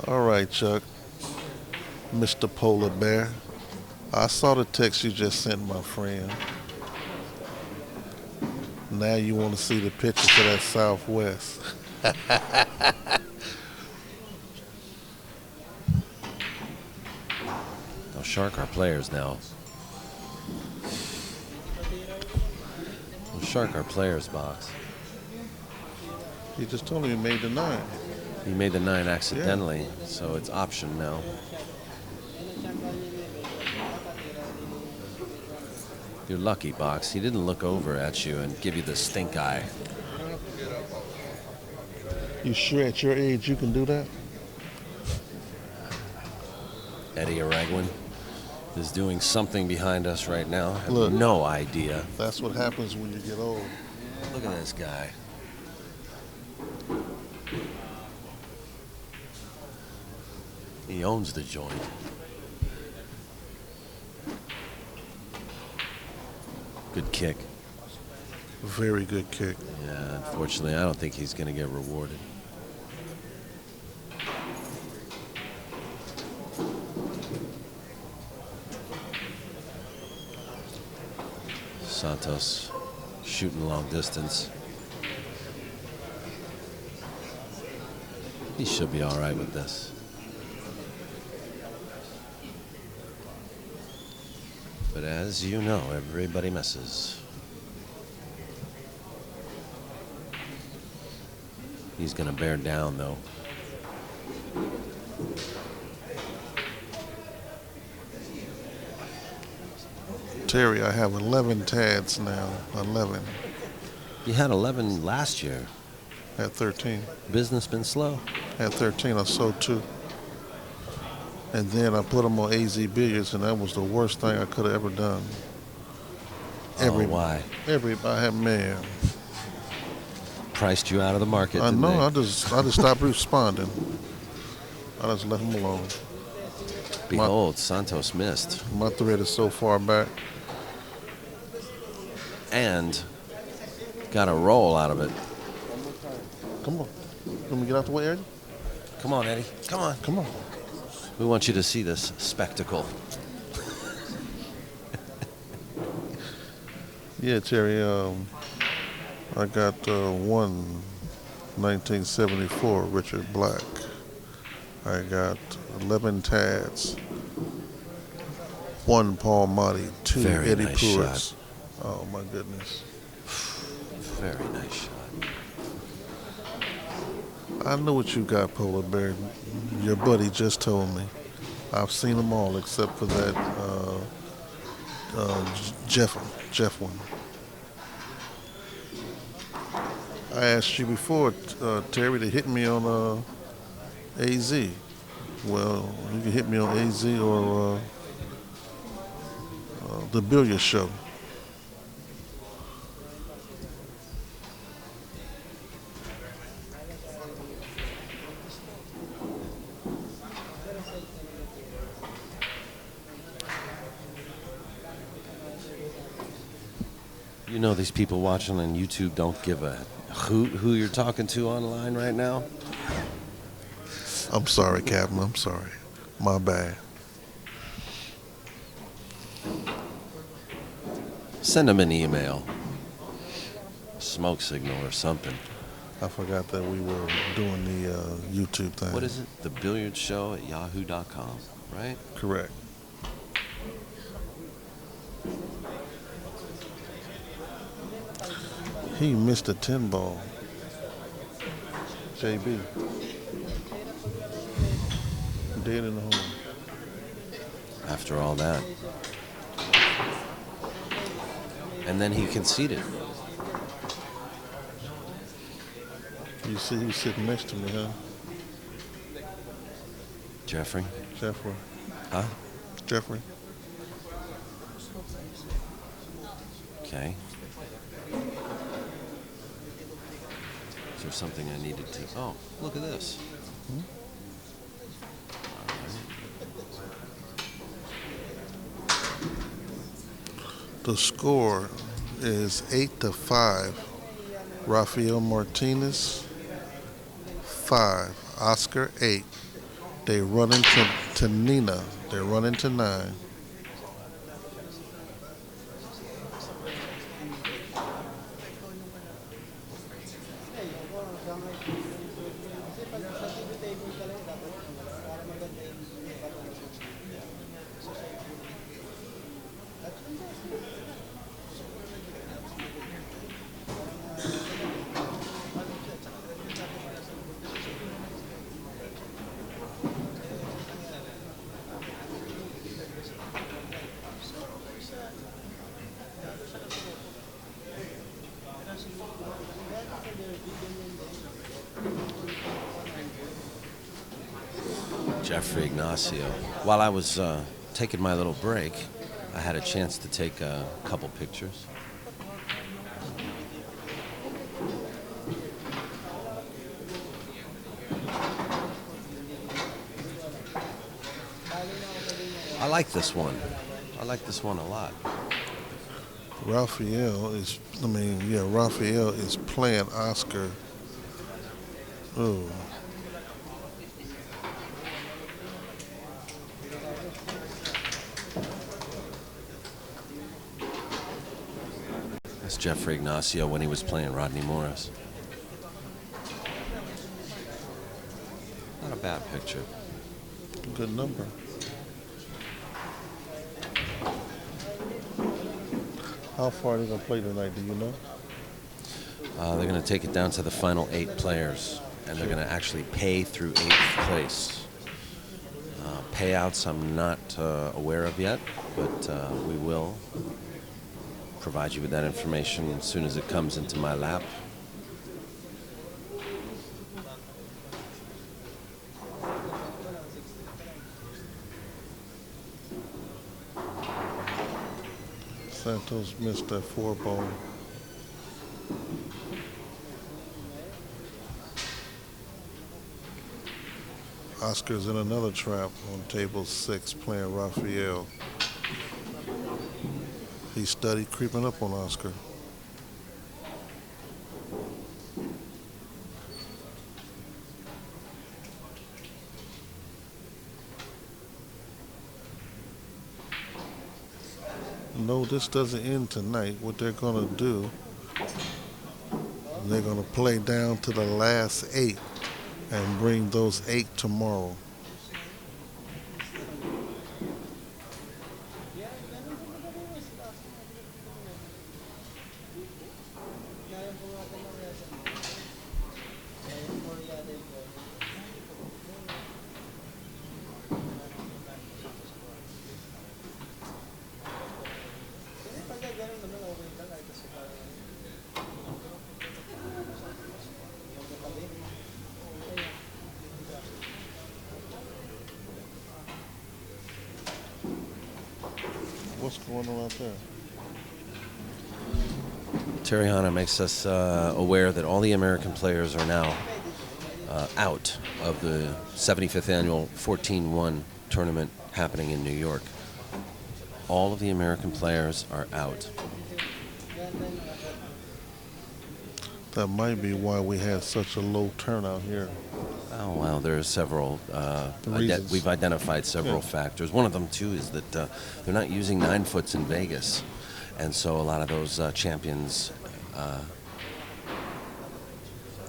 All right, Chuck. Mr. Polar Bear. I saw the text you just sent, my friend. Now you want to see the picture for that Southwest. They'll shark our players now. They'll shark our players, Box. He just told me he made the 9. He made the 9 accidentally, so it's option now. You're lucky, Box. He didn't look over at you and give you the stink eye. You sure at your age you can do that? Eddie Arreguin is doing something behind us right now. I have Look. no idea. That's what happens when you get old. Look at this guy. He owns the joint. Good kick. Very good kick. Yeah, unfortunately, I don't think he's going to get rewarded. Santos shooting long distance. He should be all right with this. But as you know, everybody misses. He's going to bear down, though. Terry, I have 11 tads now. 11. You had 11 last year. At 13. Business been slow? At 13, I sold 2. And then I put them on AZ Billiards, and that was the worst thing I could have ever done. Why? Man. Priced you out of the market. I didn't know. they? I just stopped responding. I just left them alone. Behold, Santos missed. My thread is so far back. And got a roll out of it. Come on. Let me get out the way, Eddie. Come on, Eddie. Come on. Come on. We want you to see this spectacle. Yeah, Terry. I got 1974 Richard Black. I got 11 tads. 1 Paul Motti. 2 Very Eddie nice Pruitts. shot. Oh my goodness. Very nice shot. I know what you got, Polar Bear. Your buddy just told me. I've seen them all except for that Jeff one. I asked you before, Terry, to hit me on AZ. Well, you can hit me on AZ or the Billiard Show. You know these people watching on YouTube don't give a Who you're talking to online right now? I'm sorry, Captain. I'm sorry. My bad. Send him an email. Smoke signal or something. I forgot that we were doing the YouTube thing. What is it? The Billiards Show at yahoo.com, right? Correct. He missed a 10 ball. JB. Dead in the hole. After all that. And then he conceded. You see who's sitting next to me, huh? Jeffrey? Jeffrey. Huh? Jeffrey. Okay. Is there something I needed to... Oh, look at this. The score is 8-5. Rafael Martinez 5. Oscar 8. They run into Nina. They're running to 9. Jeffrey Ignacio. While I was taking my little break, I had a chance to take a couple pictures. I like this one. I like this one a lot. Rafael is playing Oscar. Oh. That's Jeffrey Ignacio when he was playing Rodney Morris. Not a bad picture. Good number. How far are they going to play tonight, do you know? They're going to take it down to the final 8 players, and they're going to actually pay through 8th place. Payouts I'm not aware of yet, but we will provide you with that information as soon as it comes into my lap. Santos missed that 4 ball. Oscar's in another trap on table 6 playing Rafael. He studied creeping up on Oscar. No, this doesn't end tonight. What they're going to do, they're going to play down to the last 8 and bring those 8 tomorrow. What's going on out there? Terry Hanna makes us aware that all the American players are now out of the 75th annual 14-1 tournament happening in New York. All of the American players are out. That might be why we had such a low turnout here. Oh, well, there are several. Reasons. We've identified several Yeah. factors. One of them, too, is that they're not using 9-foots in Vegas. And so a lot of those champions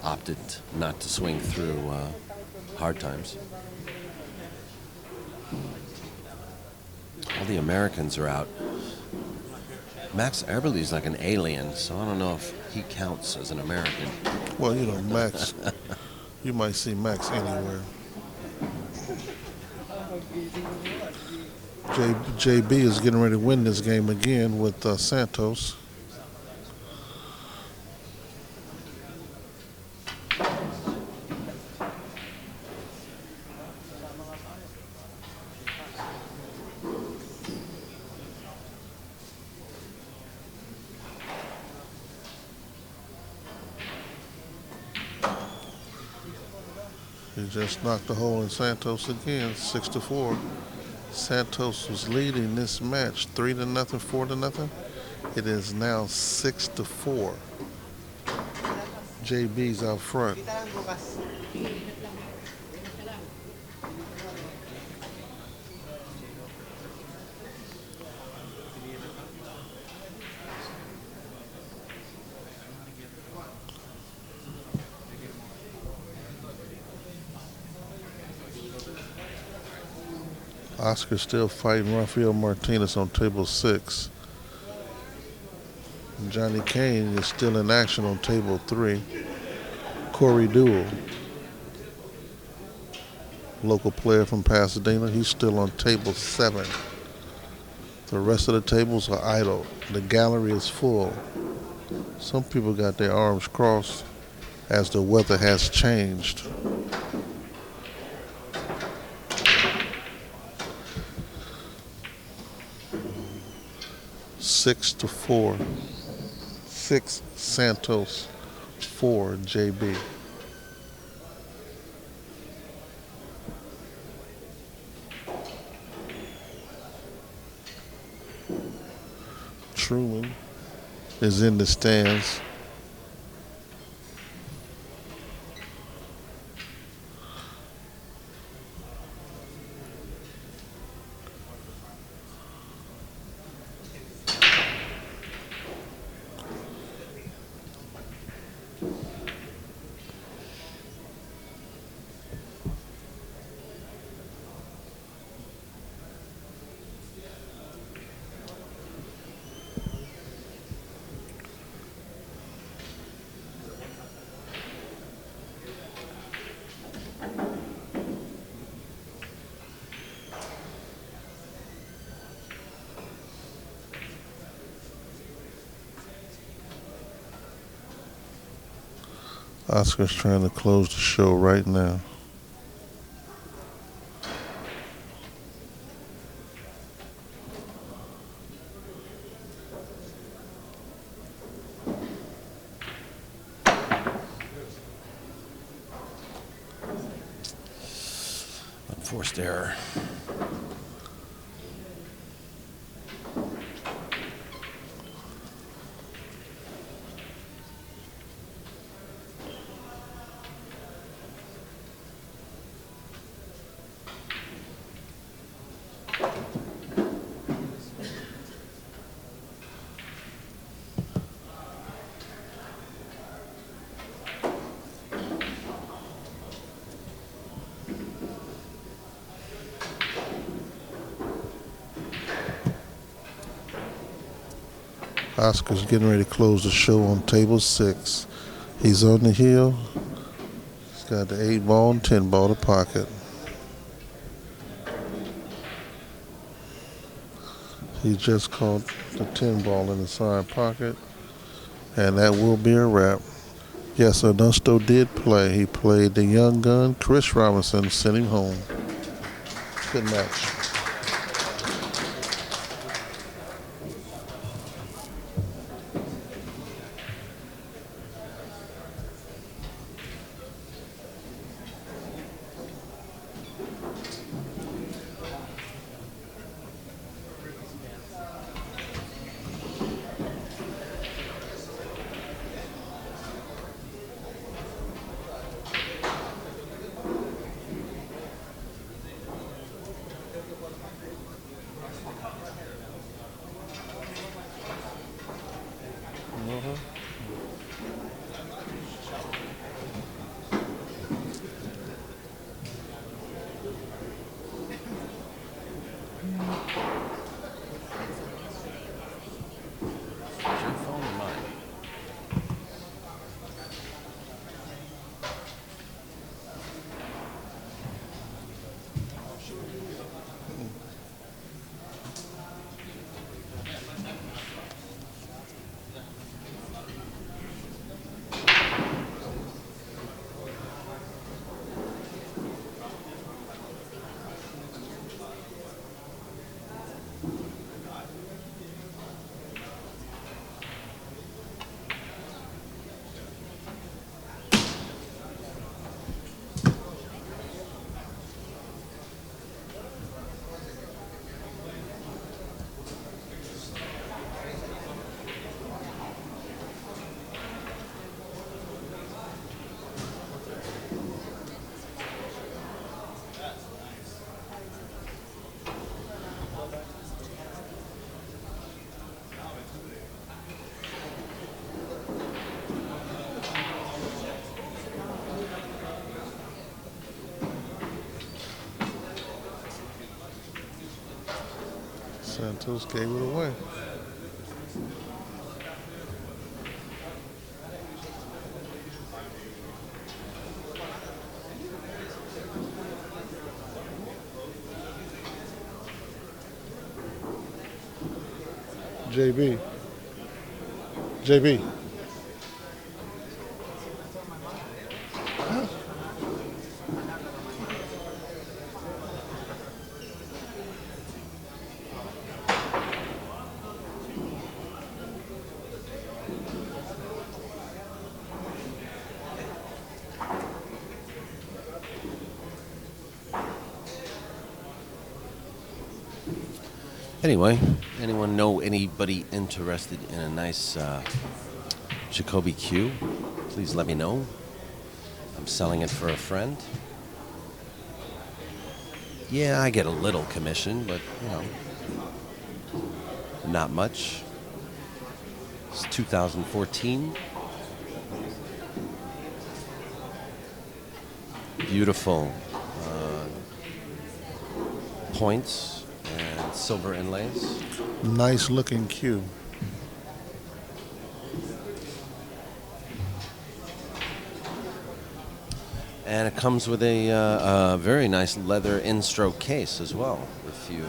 opted not to swing through hard times. All the Americans are out. Max Eberle's like an alien, so I don't know if he counts as an American. Well, you know, Max, you might see Max anywhere. JB is getting ready to win this game again with Santos. He just knocked a hole in Santos again, 6-4. Santos was leading this match 3-0, 4-0. It is now 6-4. JB's out front. Oscar still fighting Rafael Martinez on table 6. Johnny Kane is still in action on table 3. Corey Deuel, local player from Pasadena, he's still on table 7. The rest of the tables are idle. The gallery is full. Some people got their arms crossed as the weather has changed. Six to 4. 6 Santos, 4 JB. Truman is in the stands. Oscar's trying to close the show right now. Unforced error. Oscar's getting ready to close the show on table 6. He's on the hill. He's got the 8-ball and 10-ball to pocket. He just caught the 10-ball in the side pocket. And that will be a wrap. Yes, Ernesto did play. He played the young gun, Chris Robinson, sent him home. Good match. Santos gave it away. JB. JB. Anyway, anyone know anybody interested in a nice Jacoby cue? Please let me know. I'm selling it for a friend. Yeah, I get a little commission, but you know, not much. It's 2014. Beautiful points and silver inlays. Nice looking cue. And it comes with a very nice leather in-stroke case as well, if you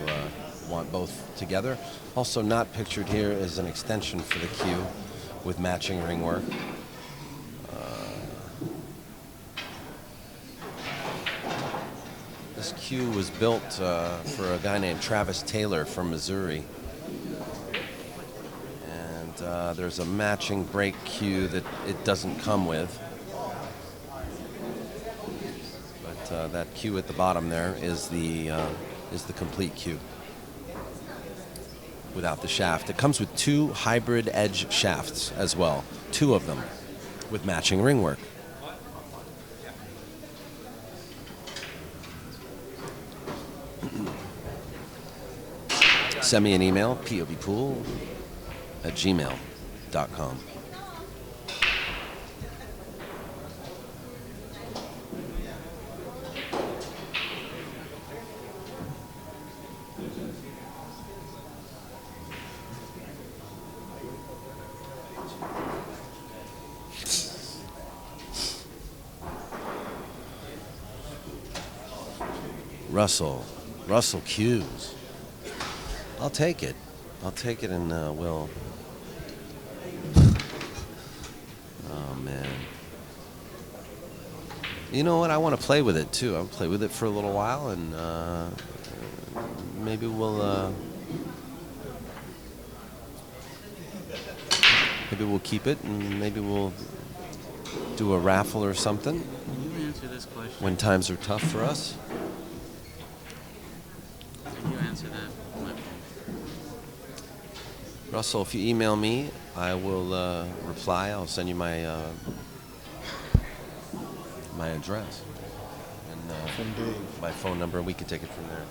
want both together. Also not pictured here is an extension for the cue with matching ring work. This cue was built for a guy named Travis Taylor from Missouri. And there's a matching break cue that it doesn't come with. That cue at the bottom there is the complete cue without the shaft. It comes with two hybrid edge shafts as well, two of them with matching ring work. Send me an email, povpool@gmail.com. Russell cues. I'll take it. And we'll. Oh man. You know what? I want to play with it too. I'll play with it for a little while, and maybe we'll keep it, and maybe we'll do a raffle or something. Can you answer this question? When times are tough for us. Can you answer that? Russell, if you email me, I will reply. I'll send you my my address and my phone number, and we can take it from there.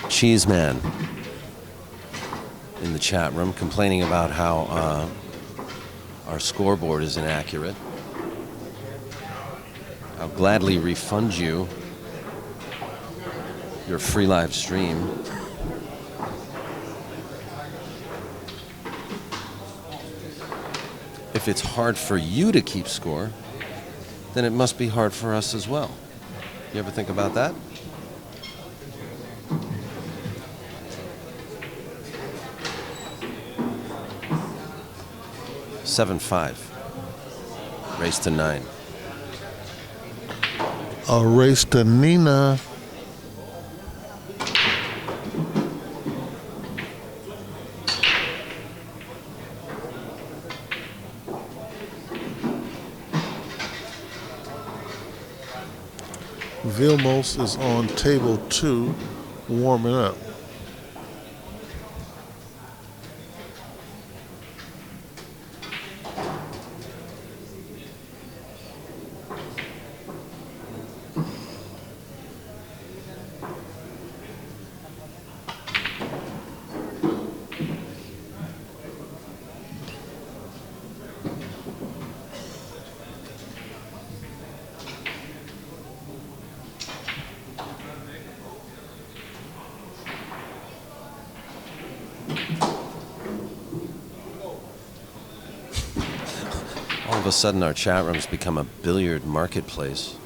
Cheese Man in the chat room complaining about how our scoreboard is inaccurate. I'll gladly refund you your free live stream. If it's hard for you to keep score, then it must be hard for us as well. You ever think about that? $7-5. Race to 9. A race to Nina. Vilmos is on table 2 warming up. All of a sudden, our chat room's become a billiard marketplace.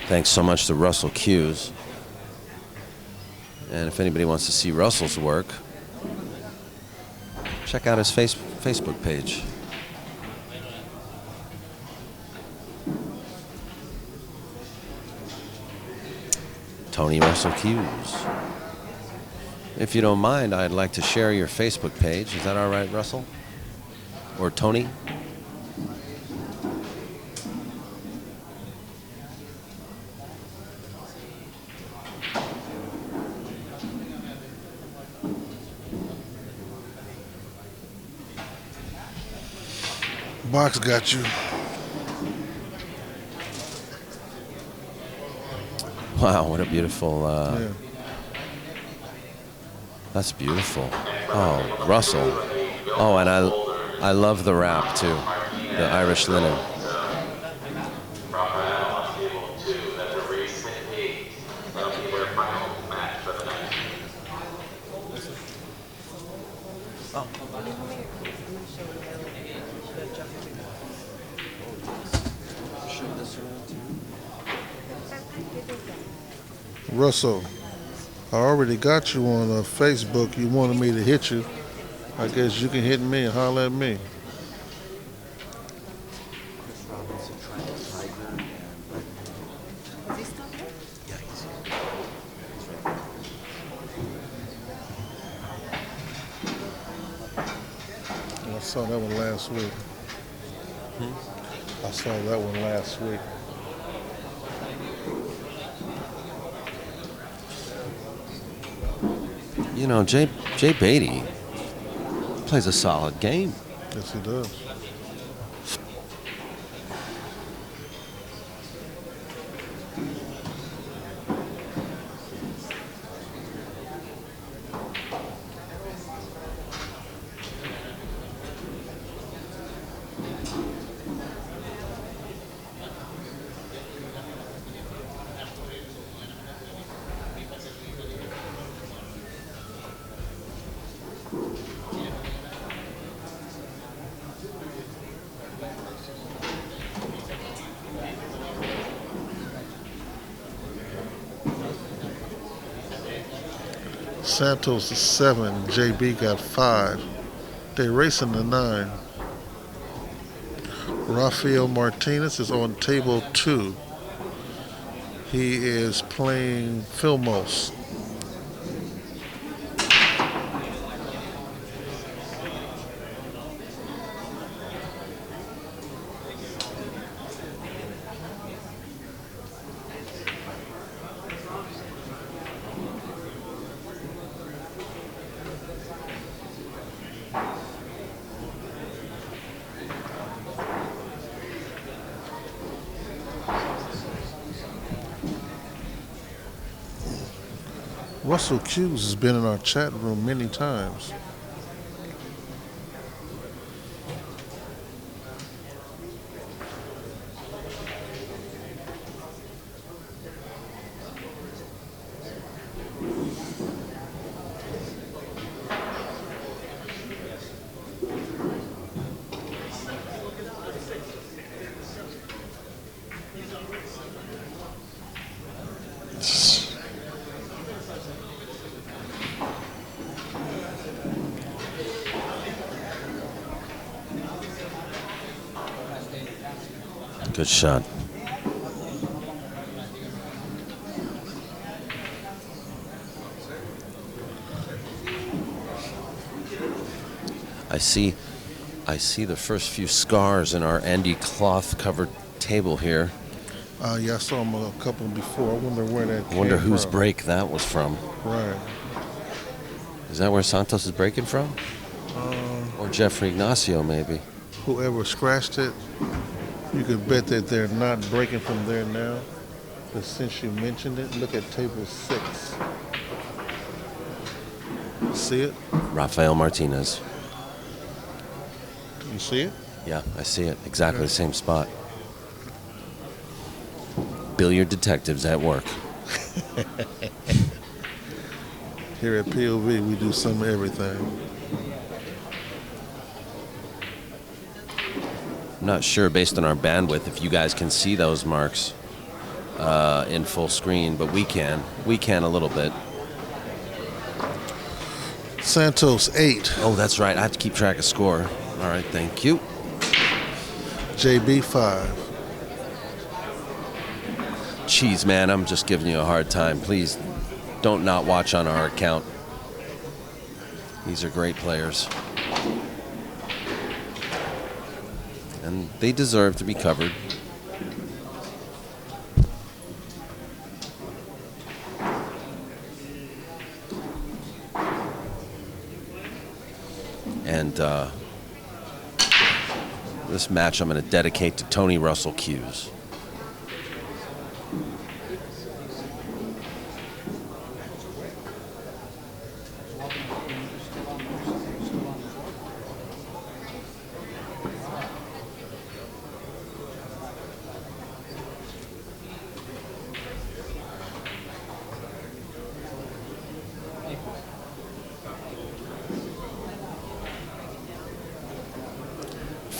Thanks so much to Russell Hughes. And if anybody wants to see Russell's work, check out his Facebook page. Tony Russell Hughes. If you don't mind, I'd like to share your Facebook page. Is that all right, Russell? Or Tony? Box got you. Wow, what a beautiful, Yeah. that's beautiful. Oh, Russell. Oh, and I love the wrap too, the Irish linen. Russell, I already got you on Facebook. You wanted me to hit you. I guess you can hit me and holler at me. I saw that one last week. I saw that one last week. You know, Jay Beatty plays a solid game. Yes, he does. Santos is 7, JB got 5. They racing the 9. Rafael Martinez is on table 2. He is playing Filmos. Russell Hughes has been in our chat room many times. Good shot. I see the first few scars in our Andy cloth-covered table here. Yeah, I saw him a couple before. I wonder where that I wonder came whose from. break that was from. Right. Is that where Santos is breaking from? Or Jeffrey Ignacio, maybe. Whoever scratched it, you could bet that they're not breaking from there now. But since you mentioned it, look at table 6. See it? Rafael Martinez. You see it? Yeah, I see it. Exactly the same spot. Billiard detectives at work. Here at POV, we do some of everything. I'm not sure, based on our bandwidth, if you guys can see those marks in full screen, but we can. We can a little bit. Santos 8, Oh, that's right. I have to keep track of score. All right, thank you. JB 5. Jeez, man, I'm just giving you a hard time. Please don't not watch on our account. These are great players. And they deserve to be covered. And this match I'm going to dedicate to Tony Russell cues.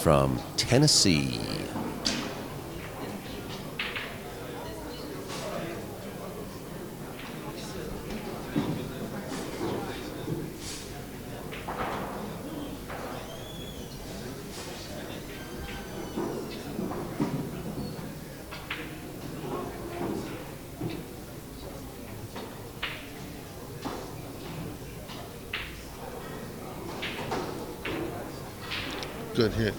From Tennessee. Good hit.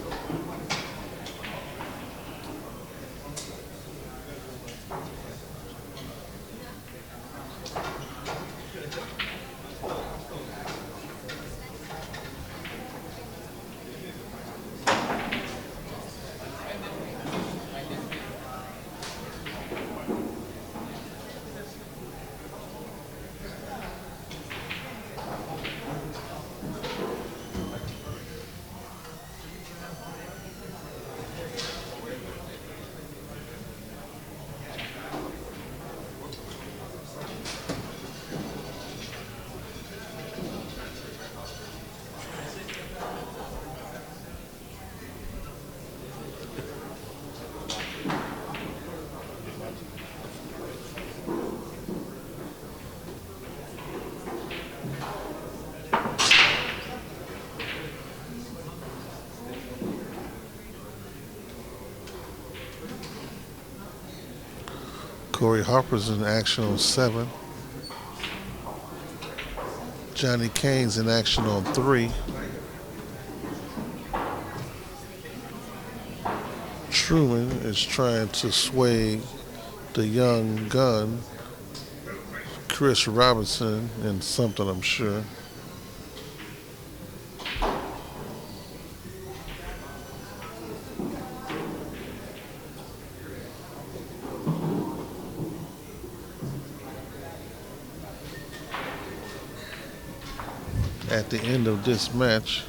Corey Harper's in action on 7. Johnny Kane's in action on 3. Truman is trying to sway the young gun, Chris Robinson, in something, I'm sure. At the end of this match,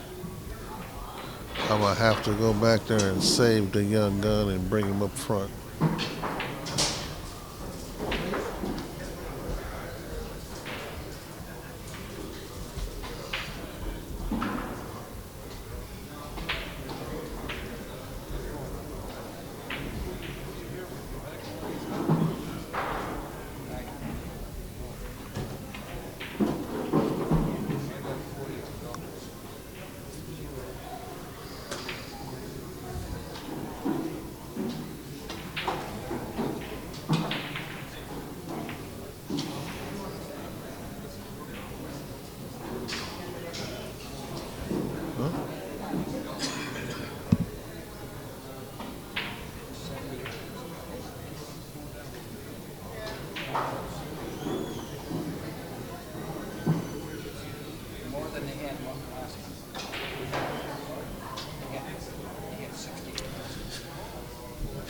I'm going to have to go back there and save the young gun and bring him up front.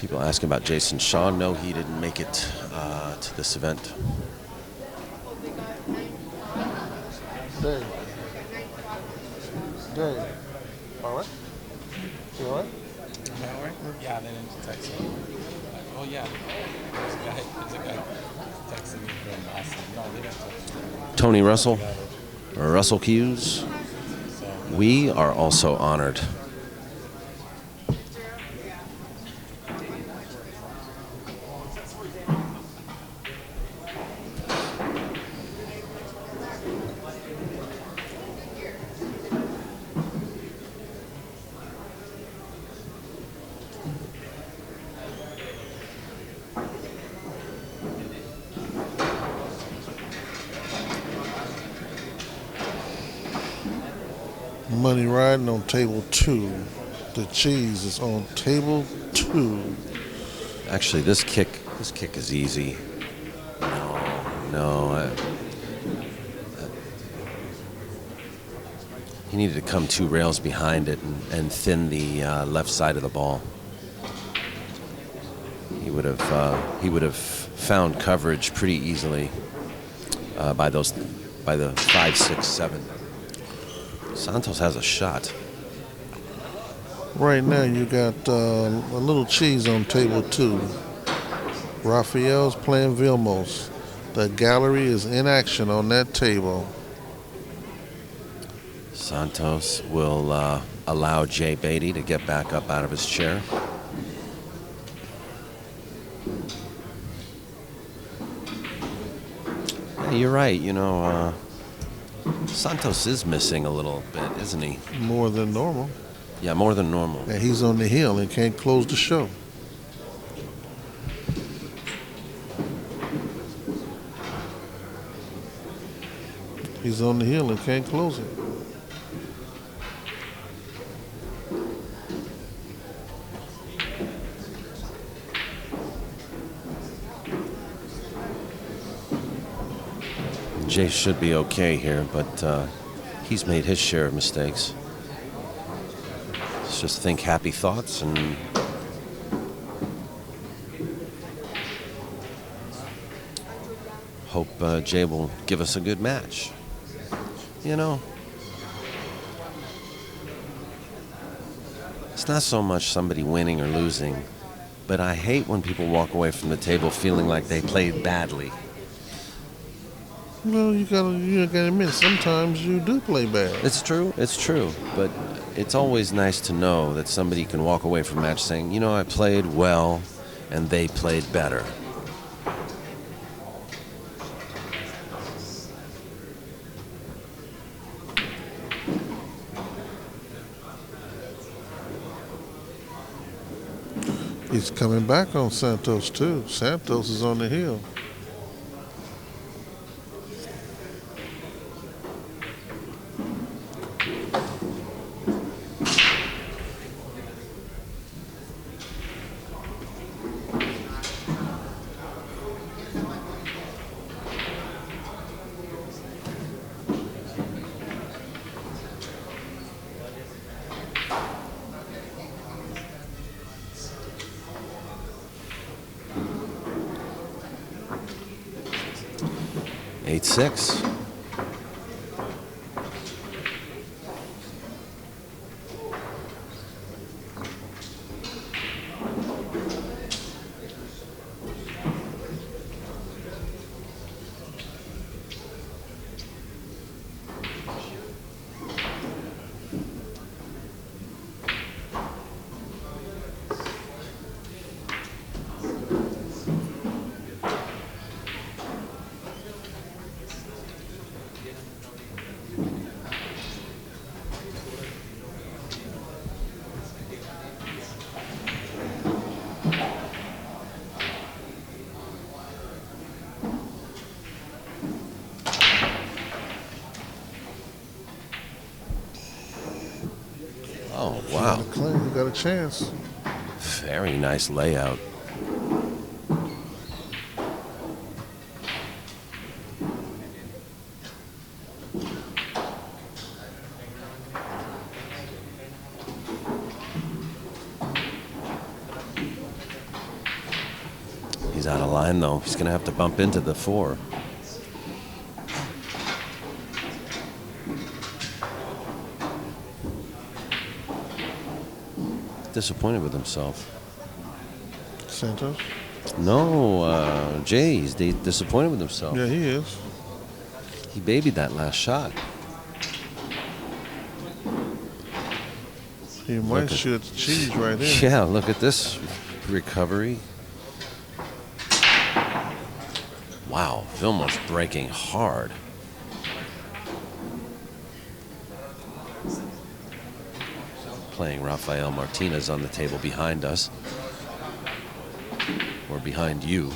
People asking about Jason Shaw. No, he didn't make it to this event. Dave. Dave. All right? You all right? Yeah, they didn't text me. Oh yeah, there's a guy texting me from Austin. No, they didn't text me. Tony Russell, or Russell Hughes. We are also honored. Money riding on table 2. The cheese is on table 2. Actually, this kick is easy. No. He needed to come 2 rails behind it and thin the left side of the ball. He would have found coverage pretty easily by the 5, 6, 7. Santos has a shot. Right now you got a little cheese on table 2. Raphael's playing Vilmos. The gallery is in action on that table. Santos will allow Jay Beatty to get back up out of his chair. Yeah, you're right. Santos is missing a little bit, isn't he? More than normal. Yeah, more than normal. And he's on the hill and can't close the show. He's on the hill and can't close it. Jay should be okay here, but he's made his share of mistakes. Let's just think happy thoughts and hope Jay will give us a good match. It's not so much somebody winning or losing, but I hate when people walk away from the table feeling like they played badly. Well, you gotta admit, sometimes you do play bad. It's true, but it's always nice to know that somebody can walk away from a match saying, I played well and they played better. He's coming back on Santos too. Santos is on the hill. Eight, 6. Oh, wow. You got a chance. Very nice layout. He's out of line, though. He's going to have to bump into the 4. Disappointed with himself. Santos? No, Jay's disappointed with himself. Yeah, he is. He babied that last shot. He might shoot at the cheese right there. Yeah, look at this recovery. Wow, Vilmos breaking hard. Playing Rafael Martinez on the table behind us. Or behind you.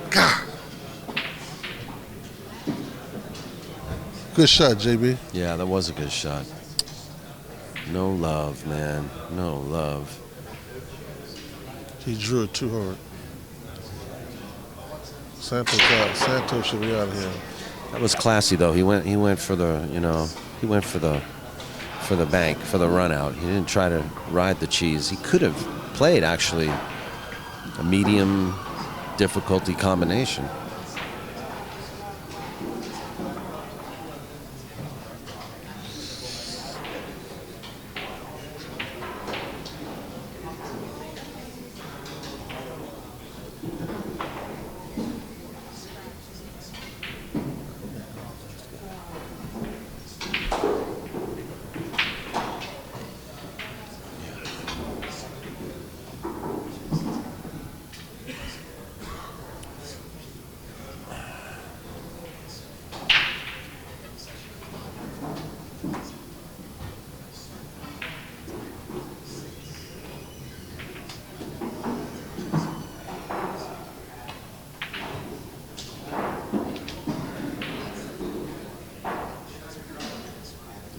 God. Good shot, JB. Yeah, that was a good shot. No love, man. No love. He drew it too hard. Santos out. Santos should be out of here. That was classy, though. He went for the, he went for the bank, for the run out. He didn't try to ride the cheese. He could have played, actually, a medium difficulty combination.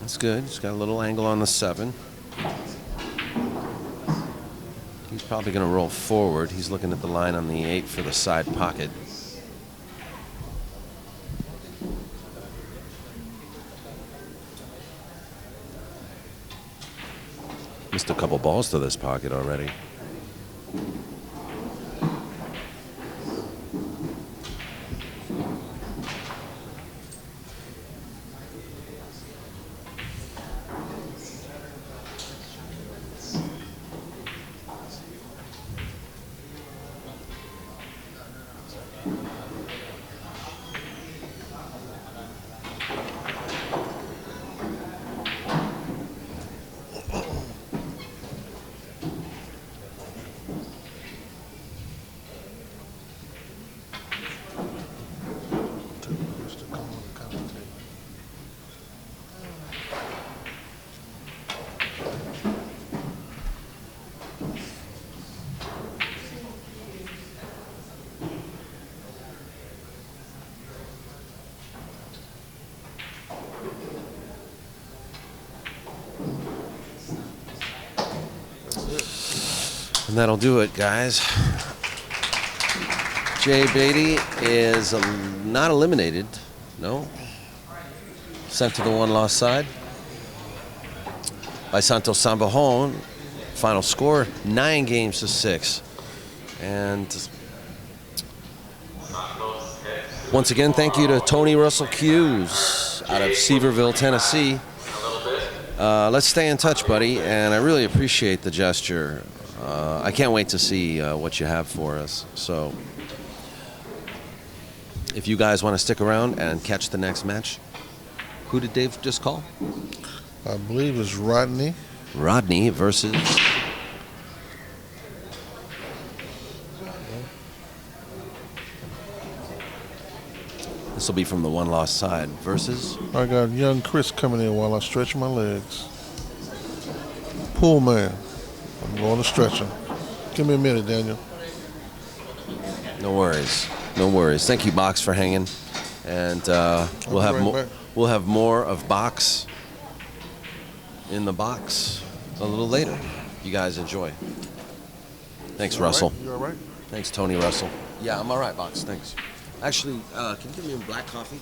That's good. He's got a little angle on the 7. He's probably going to roll forward. He's looking at the line on the 8 for the side pocket. Missed a couple balls to this pocket already. And that'll do it, guys. Jay Beatty is not eliminated. No. Sent to the one-loss side by Santos Sambajon. Final score, 9-6. And once again, thank you to Tony Russell Hughes out of Seaverville, Tennessee. Let's stay in touch, buddy, and I really appreciate the gesture. I can't wait to see what you have for us. So if you guys want to stick around and catch the next match, who did Dave just call? I believe it's Rodney. Rodney versus... This will be from the one-loss side versus... I got young Chris coming in while I stretch my legs. Pool man. I'm going to stretch him. Give me a minute, Daniel. No worries. No worries. Thank you, Box, for hanging. And we'll have more. We'll have more of Box in the box a little later. You guys enjoy. Thanks, Russell. You all right? Thanks, Tony Russell. Yeah, I'm all right, Box. Thanks. Actually, can you give me a black coffee?